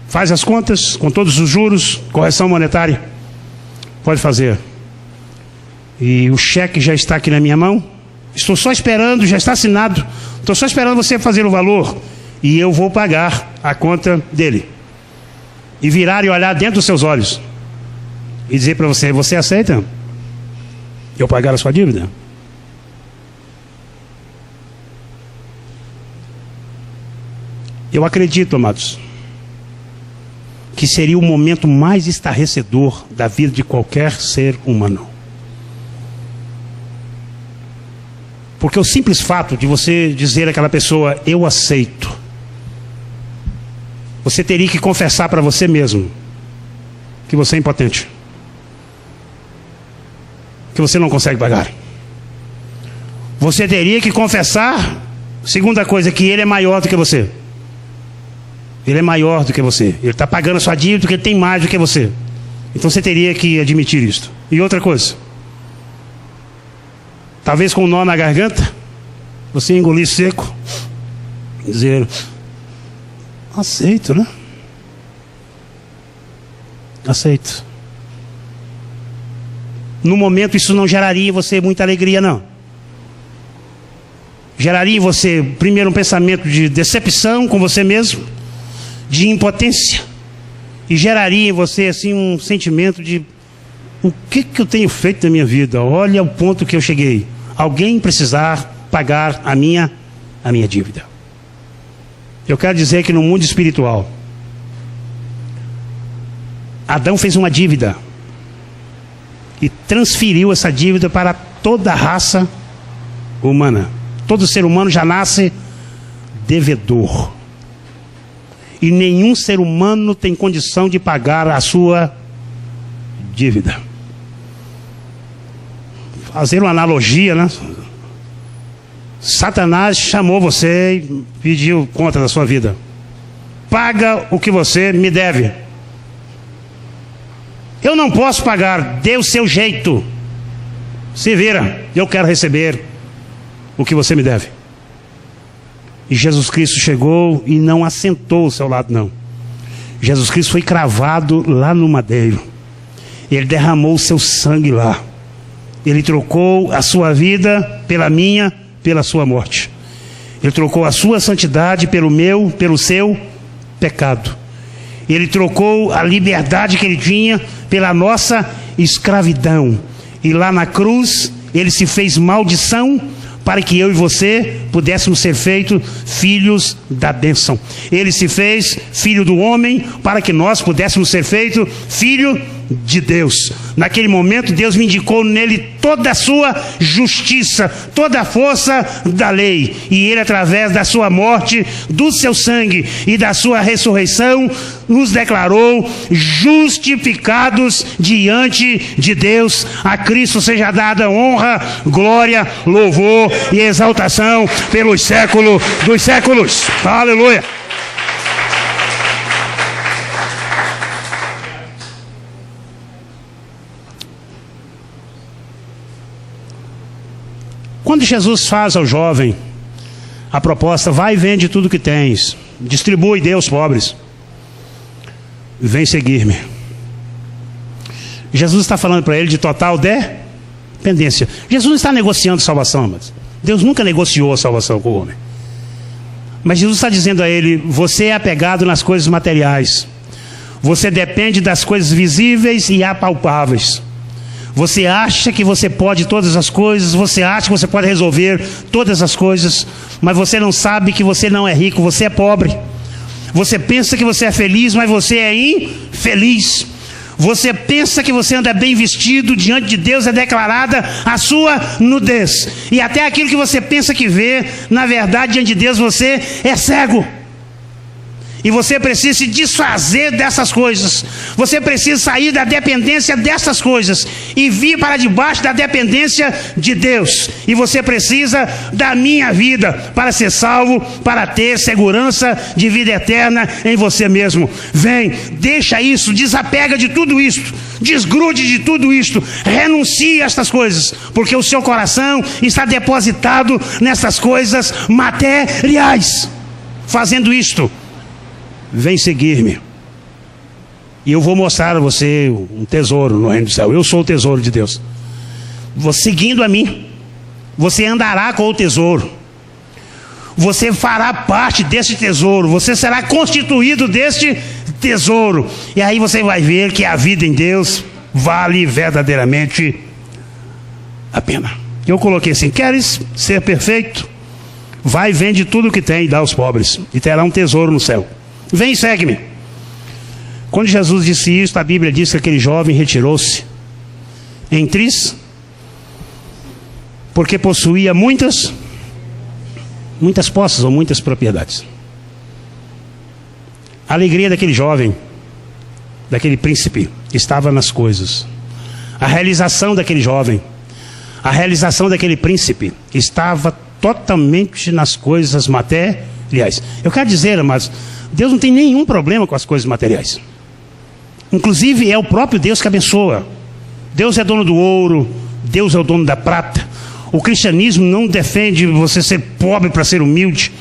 Faz as contas com todos os juros, correção monetária, pode fazer. E o cheque já está aqui na minha mão, estou só esperando, já está assinado, estou só esperando você fazer o valor e eu vou pagar a conta dele. E virar e olhar dentro dos seus olhos e dizer para você: você aceita eu pagar a sua dívida? Eu acredito, amados, que seria o momento mais estarrecedor da vida de qualquer ser humano. Porque o simples fato de você dizer àquela pessoa: eu aceito, você teria que confessar para você mesmo que você é impotente, que você não consegue pagar. Você teria que confessar, segunda coisa, que ele é maior do que você. Ele é maior do que você. Ele está pagando a sua dívida porque ele tem mais do que você. Então você teria que admitir isso. E outra coisa, talvez com um nó na garganta, você engolir seco, dizer: aceito, né? Aceito. No momento isso não geraria em você muita alegria, não. Geraria em você, primeiro, um pensamento de decepção com você mesmo, de impotência, e geraria em você assim um sentimento de: o que eu tenho feito na minha vida? Olha o ponto que eu cheguei. Alguém precisar pagar a minha dívida. Eu quero dizer que no mundo espiritual, Adão fez uma dívida e transferiu essa dívida para toda a raça humana. Todo ser humano já nasce devedor. E nenhum ser humano tem condição de pagar a sua dívida. Fazer uma analogia, né? Satanás chamou você e pediu conta da sua vida. Paga o que você me deve. Eu não posso pagar, dê o seu jeito. se vira, eu quero receber o que você me deve. E Jesus Cristo chegou e não assentou ao seu lado, não. Jesus Cristo foi cravado lá no madeiro. Ele derramou o seu sangue lá. Ele trocou a sua vida pela minha, pela sua morte. Ele trocou a sua santidade pelo meu, pelo seu pecado. Ele trocou a liberdade que ele tinha pela nossa escravidão. E lá na cruz, ele se fez maldição para que eu e você pudéssemos ser feitos filhos da bênção. Ele se fez filho do homem para que nós pudéssemos ser feitos filho de Deus. Naquele momento, Deus me indicou nele toda a sua justiça, toda a força da lei. E ele, através da sua morte, do seu sangue e da sua ressurreição, nos declarou justificados diante de Deus. A Cristo seja dada honra, glória, louvor e exaltação pelos séculos dos séculos. Aleluia! Quando Jesus faz ao jovem a proposta, vai e vende tudo que tens, distribui e dê aos pobres, vem seguir-me. Jesus está falando para ele de total dependência. Jesus não está negociando salvação, mas Deus nunca negociou a salvação com o homem. Mas Jesus está dizendo a ele: você é apegado nas coisas materiais, você depende das coisas visíveis e apalpáveis. Você acha que você pode todas as coisas, você acha que você pode resolver todas as coisas, mas você não sabe que você não é rico, você é pobre. Você pensa que você é feliz, mas você é infeliz. Você pensa que você anda bem vestido, diante de Deus é declarada a sua nudez. E até aquilo que você pensa que vê, na verdade, diante de Deus você é cego. E você precisa se desfazer dessas coisas. Você precisa sair da dependência dessas coisas e vir para debaixo da dependência de Deus. E você precisa da minha vida para ser salvo, para ter segurança de vida eterna em você mesmo. Vem, deixa isso, desapega de tudo isso, desgrude de tudo isto, renuncie a estas coisas, porque o seu coração está depositado nessas coisas materiais. Fazendo isto, vem seguir-me, e eu vou mostrar a você um tesouro no reino do céu. Eu sou o tesouro de Deus. Seguindo a mim, você andará com o tesouro, você fará parte deste tesouro, você será constituído deste tesouro, e aí você vai ver que a vida em Deus vale verdadeiramente a pena. Eu coloquei assim: queres ser perfeito? Vai, vende tudo o que tem e dá aos pobres, e terá um tesouro no céu. Vem e segue-me. Quando Jesus disse isso, a Bíblia diz que aquele jovem retirou-se em triste, porque possuía muitas posses ou muitas propriedades. A alegria daquele jovem, daquele príncipe, estava nas coisas. A realização daquele jovem, a realização daquele príncipe estava totalmente nas coisas materiais. Eu quero dizer, amados, Deus não tem nenhum problema com as coisas materiais. Inclusive é o próprio Deus que abençoa. Deus é dono do ouro, Deus é o dono da prata. O cristianismo não defende você ser pobre para ser humilde.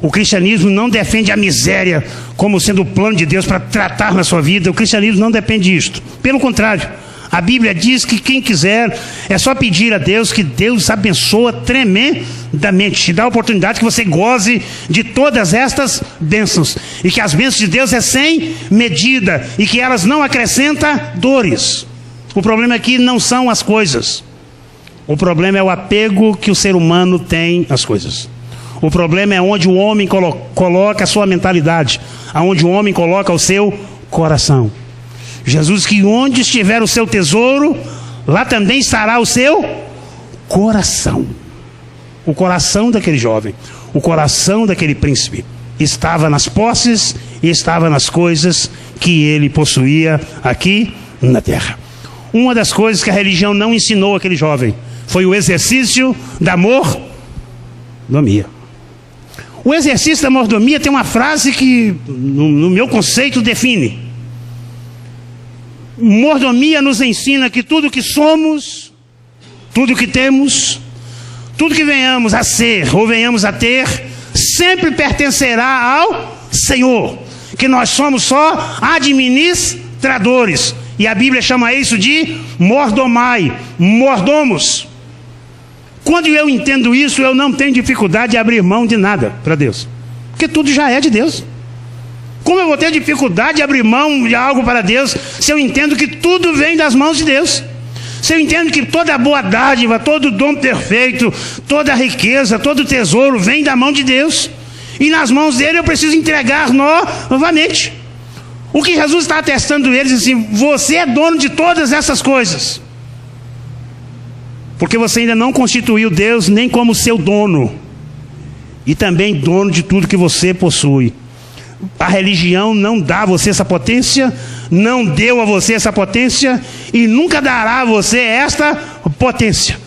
O cristianismo não defende a miséria como sendo o plano de Deus para tratar na sua vida. O cristianismo não defende isto. Pelo contrário, a Bíblia diz que quem quiser é só pedir a Deus, que Deus abençoa tremendamente, te dá a oportunidade que você goze de todas estas bênçãos, e que as bênçãos de Deus é sem medida, e que elas não acrescentam dores. O problema aqui não são as coisas, o problema é o apego que o ser humano tem às coisas. O problema é onde o homem coloca a sua mentalidade, aonde o homem coloca o seu coração. Jesus, que onde estiver o seu tesouro, lá também estará o seu coração. O coração daquele jovem, o coração daquele príncipe, estava nas posses e estava nas coisas que ele possuía aqui na terra. Uma das coisas que a religião não ensinou aquele jovem foi o exercício da mordomia. O exercício da mordomia tem uma frase que, no meu conceito, define. Mordomia nos ensina que tudo que somos, tudo que temos, tudo que venhamos a ser ou venhamos a ter, sempre pertencerá ao Senhor, que nós somos só administradores, e a Bíblia chama isso de mordomai, mordomos. Quando eu entendo isso, eu não tenho dificuldade de abrir mão de nada para Deus, porque tudo já é de Deus. Como eu vou ter dificuldade de abrir mão de algo para Deus, se eu entendo que tudo vem das mãos de Deus? Se eu entendo que toda boa dádiva, todo dom perfeito, toda riqueza, todo tesouro vem da mão de Deus, e nas mãos dele eu preciso entregar novamente. O que Jesus está atestando eles assim: você é dono de todas essas coisas, porque você ainda não constituiu Deus nem como seu dono, e também dono de tudo que você possui. A religião não dá a você essa potência, não deu a você essa potência, e nunca dará a você esta potência.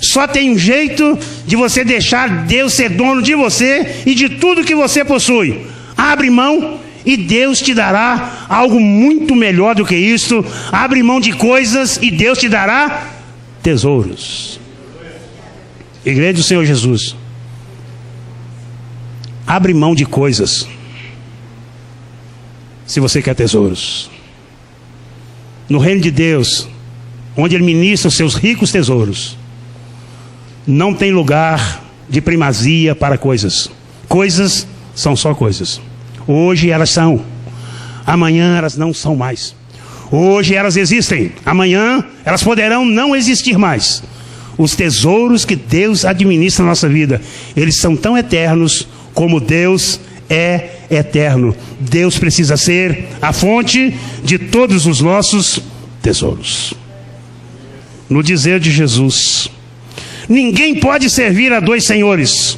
Só tem um jeito de você deixar Deus ser dono de você e de tudo que você possui: abre mão, e Deus te dará algo muito melhor do que isso. Abre mão de coisas e Deus te dará tesouros. Igreja do Senhor Jesus, abre mão de coisas se você quer tesouros. No reino de Deus, onde Ele ministra os seus ricos tesouros, não tem lugar de primazia para coisas. Coisas são só coisas. Hoje elas são, amanhã elas não são mais. Hoje elas existem, amanhã elas poderão não existir mais. Os tesouros que Deus administra na nossa vida, eles são tão eternos como Deus é eterno. Deus precisa ser a fonte de todos os nossos tesouros. No dizer de Jesus: ninguém pode servir a dois senhores,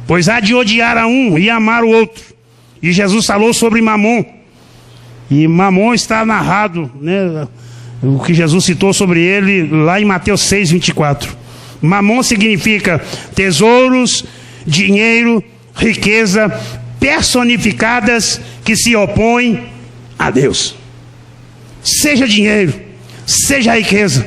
pois há de odiar a um e amar o outro. E Jesus falou sobre Mamon, e Mamon está narrado, né, o que Jesus citou sobre ele lá em Mateus 6:24. Mamon significa tesouros, dinheiro, riqueza personificadas que se opõem a Deus. Seja dinheiro, seja riqueza,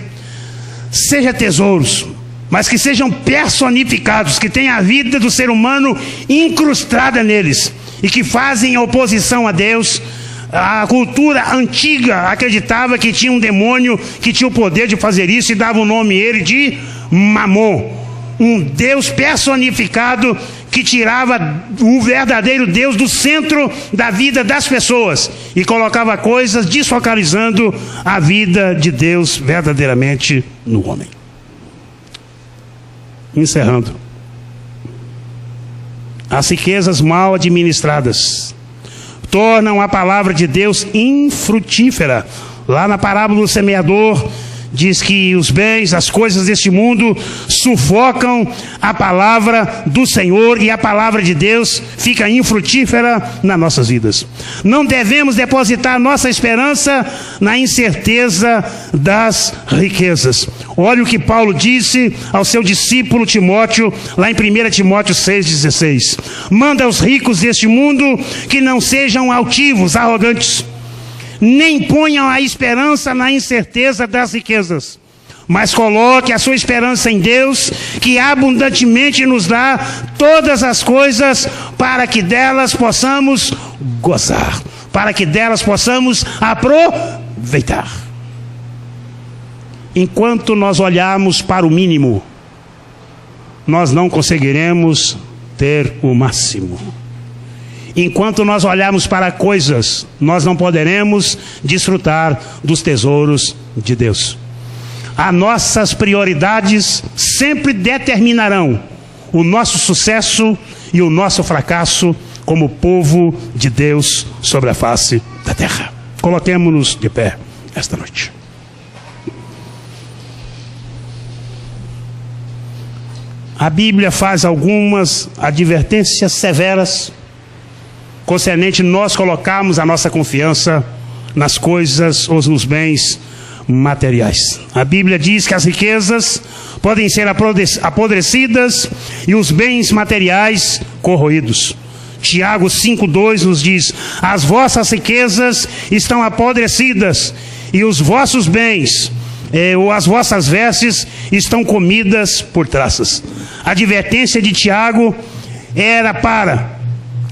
seja tesouros, mas que sejam personificados, que tenham a vida do ser humano incrustada neles, e que fazem oposição a Deus. A cultura antiga acreditava que tinha um demônio que tinha o poder de fazer isso, e dava o nome a ele de Mamon, um Deus personificado que tirava o verdadeiro Deus do centro da vida das pessoas e colocava coisas desfocalizando a vida de Deus verdadeiramente no homem. Encerrando, as riquezas mal administradas tornam a palavra de Deus infrutífera. Lá na parábola do semeador, diz que os bens, as coisas deste mundo sufocam a palavra do Senhor, e a palavra de Deus fica infrutífera nas nossas vidas. Não devemos depositar nossa esperança na incerteza das riquezas. Olha o que Paulo disse ao seu discípulo Timóteo, lá em 1 Timóteo 6,16. Manda aos ricos deste mundo que não sejam altivos, arrogantes, nem ponham a esperança na incerteza das riquezas, mas coloque a sua esperança em Deus, que abundantemente nos dá todas as coisas, para que delas possamos gozar, para que delas possamos aproveitar. Enquanto nós olharmos para o mínimo, nós não conseguiremos ter o máximo. Enquanto nós olharmos para coisas, nós não poderemos desfrutar dos tesouros de Deus. As nossas prioridades sempre determinarão o nosso sucesso e o nosso fracasso como povo de Deus sobre a face da terra. Coloquemo-nos de pé esta noite. A Bíblia faz algumas advertências severas concernente nós colocarmos a nossa confiança nas coisas ou nos bens materiais. A Bíblia diz que as riquezas podem ser apodrecidas e os bens materiais corroídos. Tiago 5,2 nos diz: as vossas riquezas estão apodrecidas e os vossos bens, ou as vossas vestes, estão comidas por traças. A advertência de Tiago era para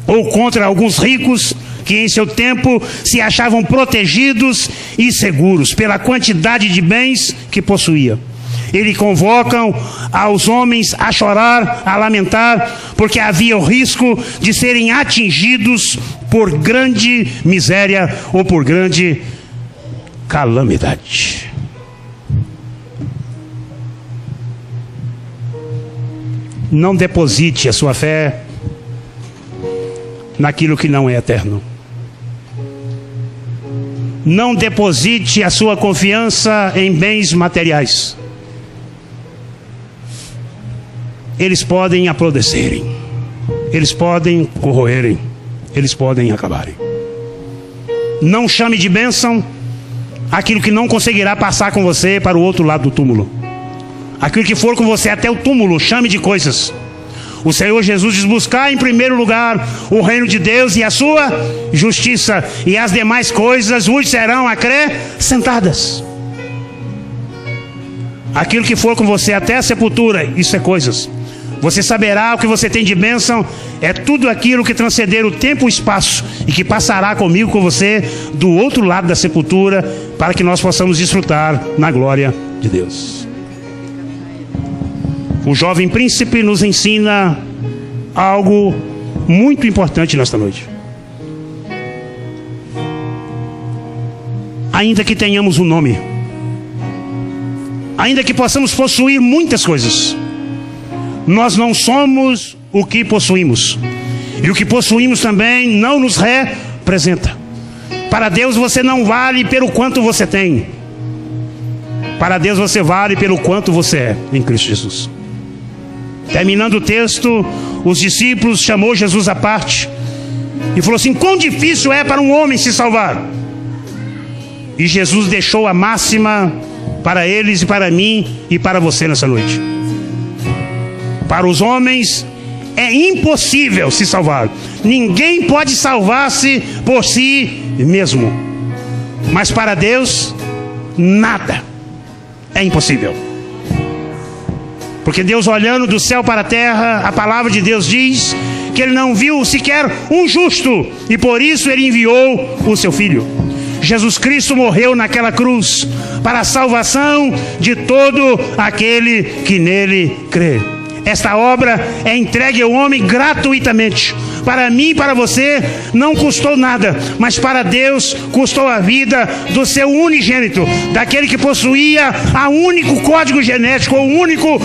ou contra alguns ricos que em seu tempo se achavam protegidos e seguros pela quantidade de bens que possuía. Eles convocam aos homens a chorar, a lamentar, porque havia o risco de serem atingidos por grande miséria ou por grande calamidade. Não deposite a sua fé naquilo que não é eterno. Não deposite a sua confiança em bens materiais. Eles podem apodrecerem, eles podem corroerem, eles podem acabarem. Não chame de bênção aquilo que não conseguirá passar com você para o outro lado do túmulo. Aquilo que for com você até o túmulo, chame de coisas. O Senhor Jesus diz: buscar em primeiro lugar o reino de Deus e a sua justiça, e as demais coisas vos serão acrescentadas. Aquilo que for com você até a sepultura, isso é coisas. Você saberá o que você tem de bênção, é tudo aquilo que transcender o tempo e o espaço, e que passará comigo, com você, do outro lado da sepultura, para que nós possamos desfrutar na glória de Deus. O jovem príncipe nos ensina algo muito importante nesta noite. Ainda que tenhamos um nome, ainda que possamos possuir muitas coisas, nós não somos o que possuímos, e o que possuímos também não nos representa. Para Deus você não vale pelo quanto você tem. Para Deus você vale pelo quanto você é em Cristo Jesus. Terminando o texto, os discípulos chamou Jesus à parte e falou assim: quão difícil é para um homem se salvar? E Jesus deixou a máxima para eles e para mim e para você nessa noite. Para os homens é impossível se salvar. Ninguém pode salvar-se por si mesmo. Mas para Deus, nada é impossível. Porque Deus, olhando do céu para a terra, a palavra de Deus diz que Ele não viu sequer um justo, e por isso Ele enviou o seu Filho. Jesus Cristo morreu naquela cruz para a salvação de todo aquele que nele crê. Esta obra é entregue ao homem gratuitamente. Para mim e para você não custou nada, mas para Deus custou a vida do seu unigênito, daquele que possuía o único código genético, o único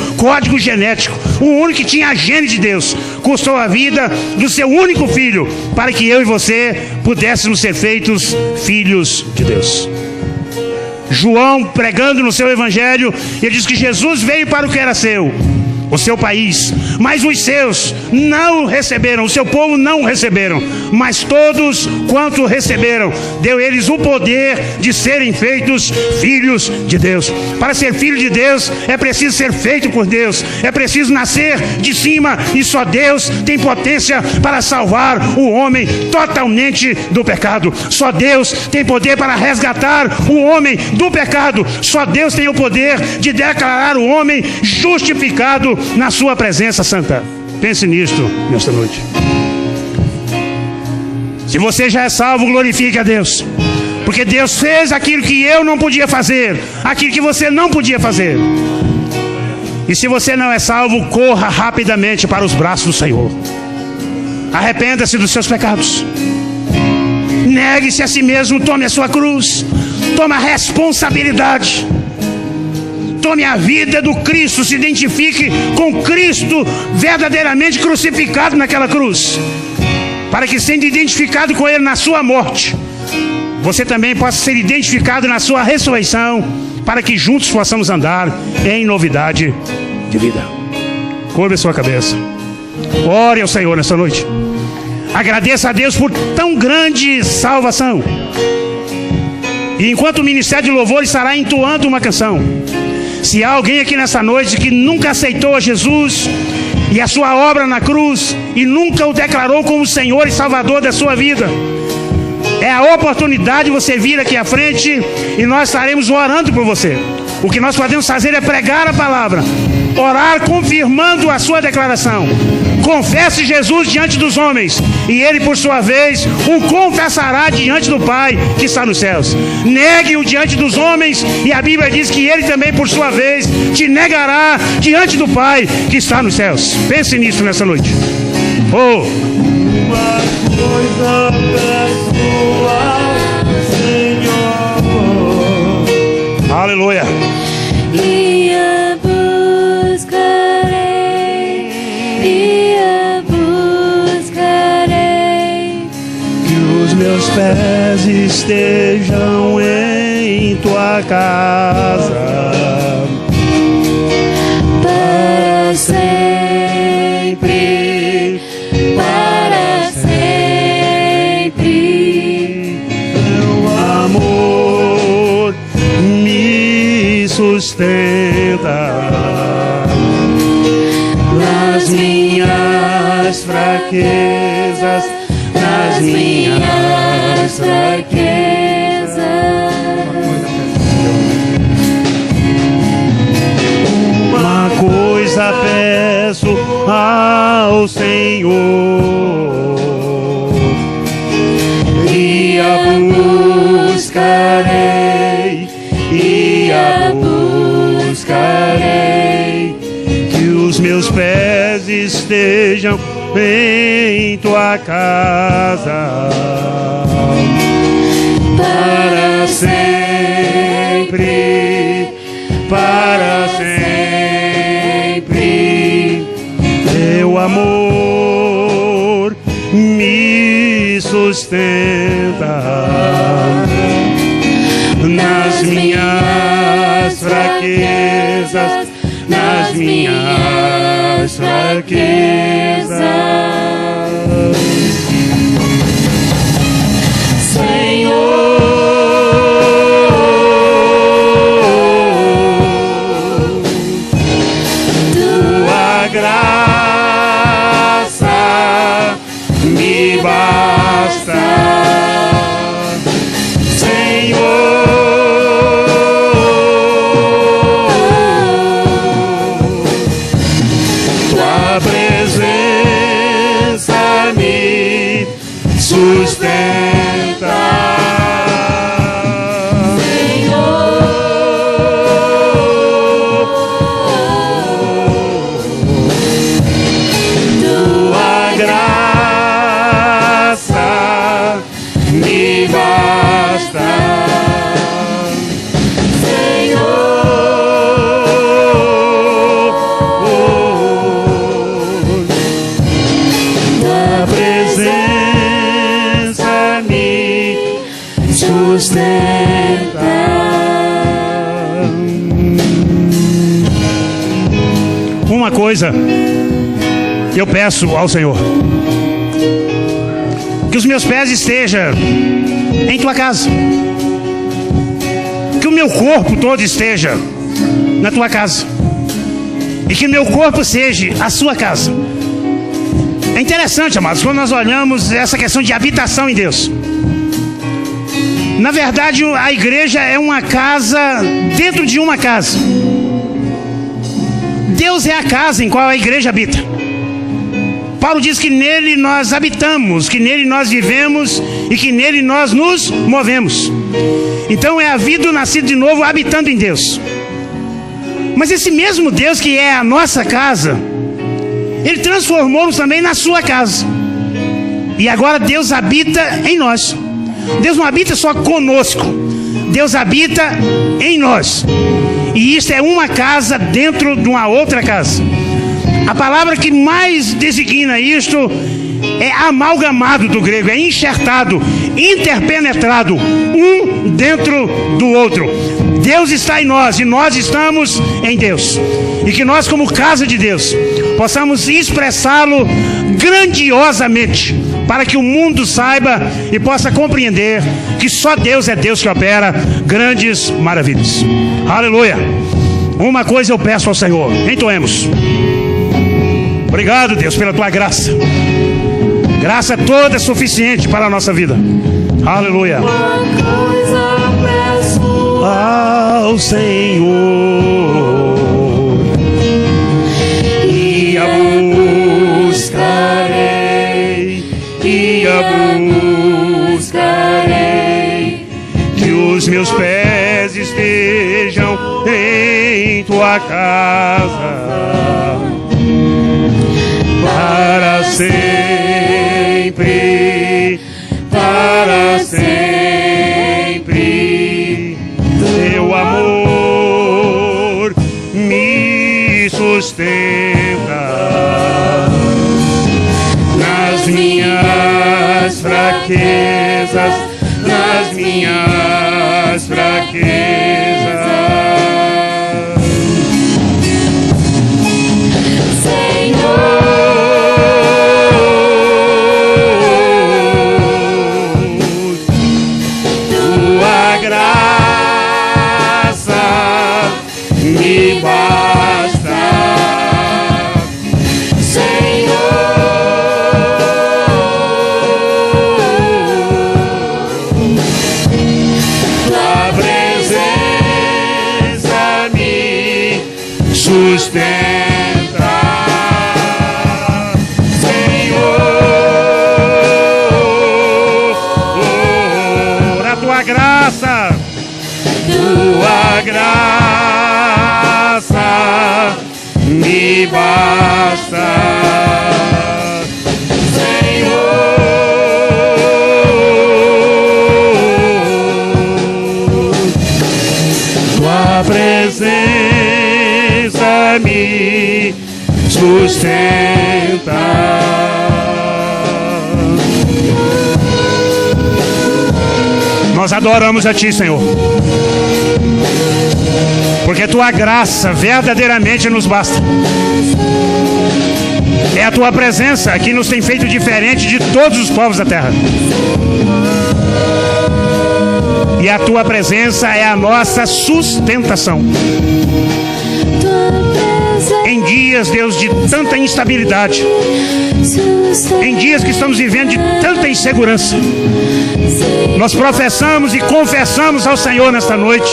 que tinha a gene de Deus. Custou a vida do seu único filho, para que eu e você pudéssemos ser feitos filhos de Deus. João, pregando no seu evangelho, ele diz que Jesus veio para o que era seu, o seu país, mas os seus não o receberam, o seu povo não o receberam, mas todos quanto receberam, deu eles o poder de serem feitos filhos de Deus. Para ser filho de Deus é preciso ser feito por Deus, é preciso nascer de cima, e só Deus tem potência para salvar o homem totalmente do pecado. Só Deus tem poder para resgatar o homem do pecado. Só Deus tem o poder de declarar o homem justificado na sua presença santa. Pense nisto nesta noite. Se você já é salvo, glorifique a Deus, porque Deus fez aquilo que eu não podia fazer, aquilo que você não podia fazer. E se você não é salvo, corra rapidamente para os braços do Senhor. Arrependa-se dos seus pecados, negue-se a si mesmo, tome a sua cruz, tome a responsabilidade, tome a vida do Cristo, se identifique com Cristo verdadeiramente crucificado naquela cruz, para que, sendo identificado com Ele na sua morte, você também possa ser identificado na sua ressurreição, para que juntos possamos andar em novidade de vida. Curva a sua cabeça, ore ao Senhor nessa noite, agradeça a Deus por tão grande salvação. E enquanto o ministério de louvor estará entoando uma canção, se há alguém aqui nessa noite que nunca aceitou a Jesus e a sua obra na cruz, e nunca o declarou como Senhor e Salvador da sua vida, é a oportunidade de você vir aqui à frente, e nós estaremos orando por você. O que nós podemos fazer é pregar a palavra, orar confirmando a sua declaração. Confesse Jesus diante dos homens, e ele por sua vez o confessará diante do Pai que está nos céus. Negue-o diante dos homens, e a Bíblia diz que ele também por sua vez te negará diante do Pai que está nos céus. Pense nisso nessa noite. Oh, uma coisa peço ao Senhor. aleluia. E a buscarei. Que os meus pés estejam em tua casa Para sempre, para sempre. Teu amor me sustenta nas minhas fraquezas, nas minhas fraquezas. Uma coisa peço ao Senhor, e a buscarei, e a buscarei, que os meus pés estejam em tua casa para sempre, para sempre. Teu amor me sustenta nas minhas fraquezas, nas minhas fraquezas. Tua graça me basta, tua presença me sustenta. Tua graça me basta, tua presença me sustenta. Uma coisa eu peço ao Senhor: que os meus pés estejam em tua casa, que o meu corpo todo esteja na tua casa, e que meu corpo seja a sua casa. É interessante, amados, quando nós olhamos essa questão de habitação em Deus. Na verdade, a igreja é uma casa dentro de uma casa. Deus é a casa em qual a igreja habita. Paulo diz que nele nós habitamos, que nele nós vivemos e que nele nós nos movemos. Então é a vida do nascido de novo habitando em Deus. Mas esse mesmo Deus que é a nossa casa, Ele transformou-nos também na sua casa. E agora Deus habita em nós. Deus não habita só conosco, Deus habita em nós. E isto é uma casa dentro de uma outra casa. A palavra que mais designa isto é amalgamado do grego, é enxertado, interpenetrado, um dentro do outro. Deus está em nós e nós estamos em Deus. E que nós, como casa de Deus, possamos expressá-lo grandiosamente, para que o mundo saiba e possa compreender que só Deus é Deus que opera grandes maravilhas. Aleluia! Uma coisa eu peço ao Senhor, entoemos. Obrigado, Deus, pela tua graça. Graça toda suficiente para a nossa vida. Aleluia. Uma coisa peço ao Senhor e a buscarei, que os meus pés estejam em tua casa para sempre, para sempre. Teu amor me sustenta nas minhas fraquezas, nas minhas fraquezas. Sustenta, Senhor, a tua graça me basta, Senhor, tua presença me sustenta. Nós adoramos a Ti, Senhor, porque Tua graça verdadeiramente nos basta. É a Tua presença que nos tem feito diferente de todos os povos da terra. E a Tua presença é a nossa sustentação. Em dias, Deus, de tanta instabilidade, em dias que estamos vivendo de tanta insegurança, nós professamos e confessamos ao Senhor nesta noite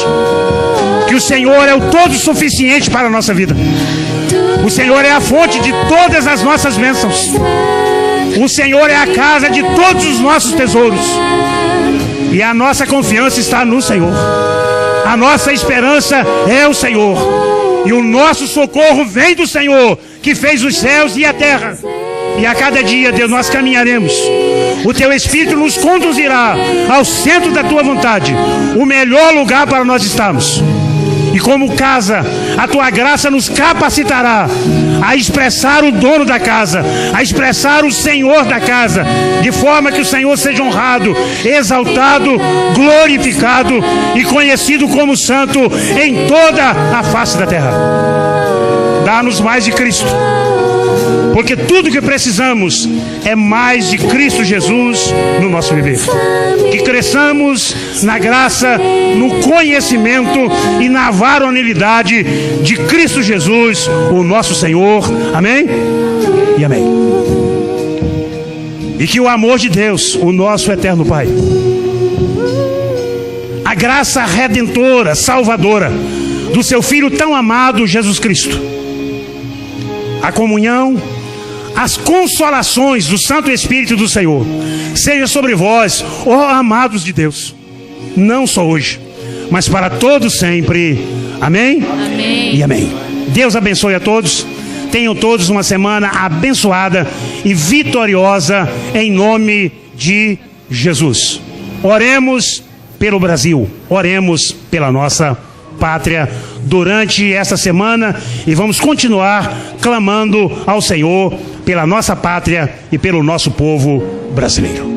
que o Senhor é o todo suficiente para a nossa vida. O Senhor é a fonte de todas as nossas bênçãos. O Senhor é a casa de todos os nossos tesouros. E a nossa confiança está no Senhor. A nossa esperança é o Senhor. E o nosso socorro vem do Senhor, que fez os céus e a terra. E a cada dia, Deus, nós caminharemos. O Teu Espírito nos conduzirá ao centro da Tua vontade, o melhor lugar para nós estarmos. E como casa, a Tua graça nos capacitará a expressar o dono da casa, a expressar o Senhor da casa, de forma que o Senhor seja honrado, exaltado, glorificado e conhecido como santo em toda a face da terra. Dá-nos mais de Cristo, porque tudo que precisamos é mais de Cristo Jesus no nosso viver. Que cresçamos na graça, no conhecimento e na varonilidade de Cristo Jesus, o nosso Senhor. Amém? E amém. E que o amor de Deus, o nosso eterno Pai, a graça redentora, salvadora do Seu Filho tão amado Jesus Cristo, a comunhão, as consolações do Santo Espírito do Senhor seja sobre vós, ó amados de Deus, não só hoje, mas para todos sempre. Amém? Amém. E amém. Deus abençoe a todos. Tenham todos uma semana abençoada e vitoriosa em nome de Jesus. Oremos pelo Brasil, oremos pela nossa pátria durante esta semana e vamos continuar clamando ao Senhor pela nossa pátria e pelo nosso povo brasileiro.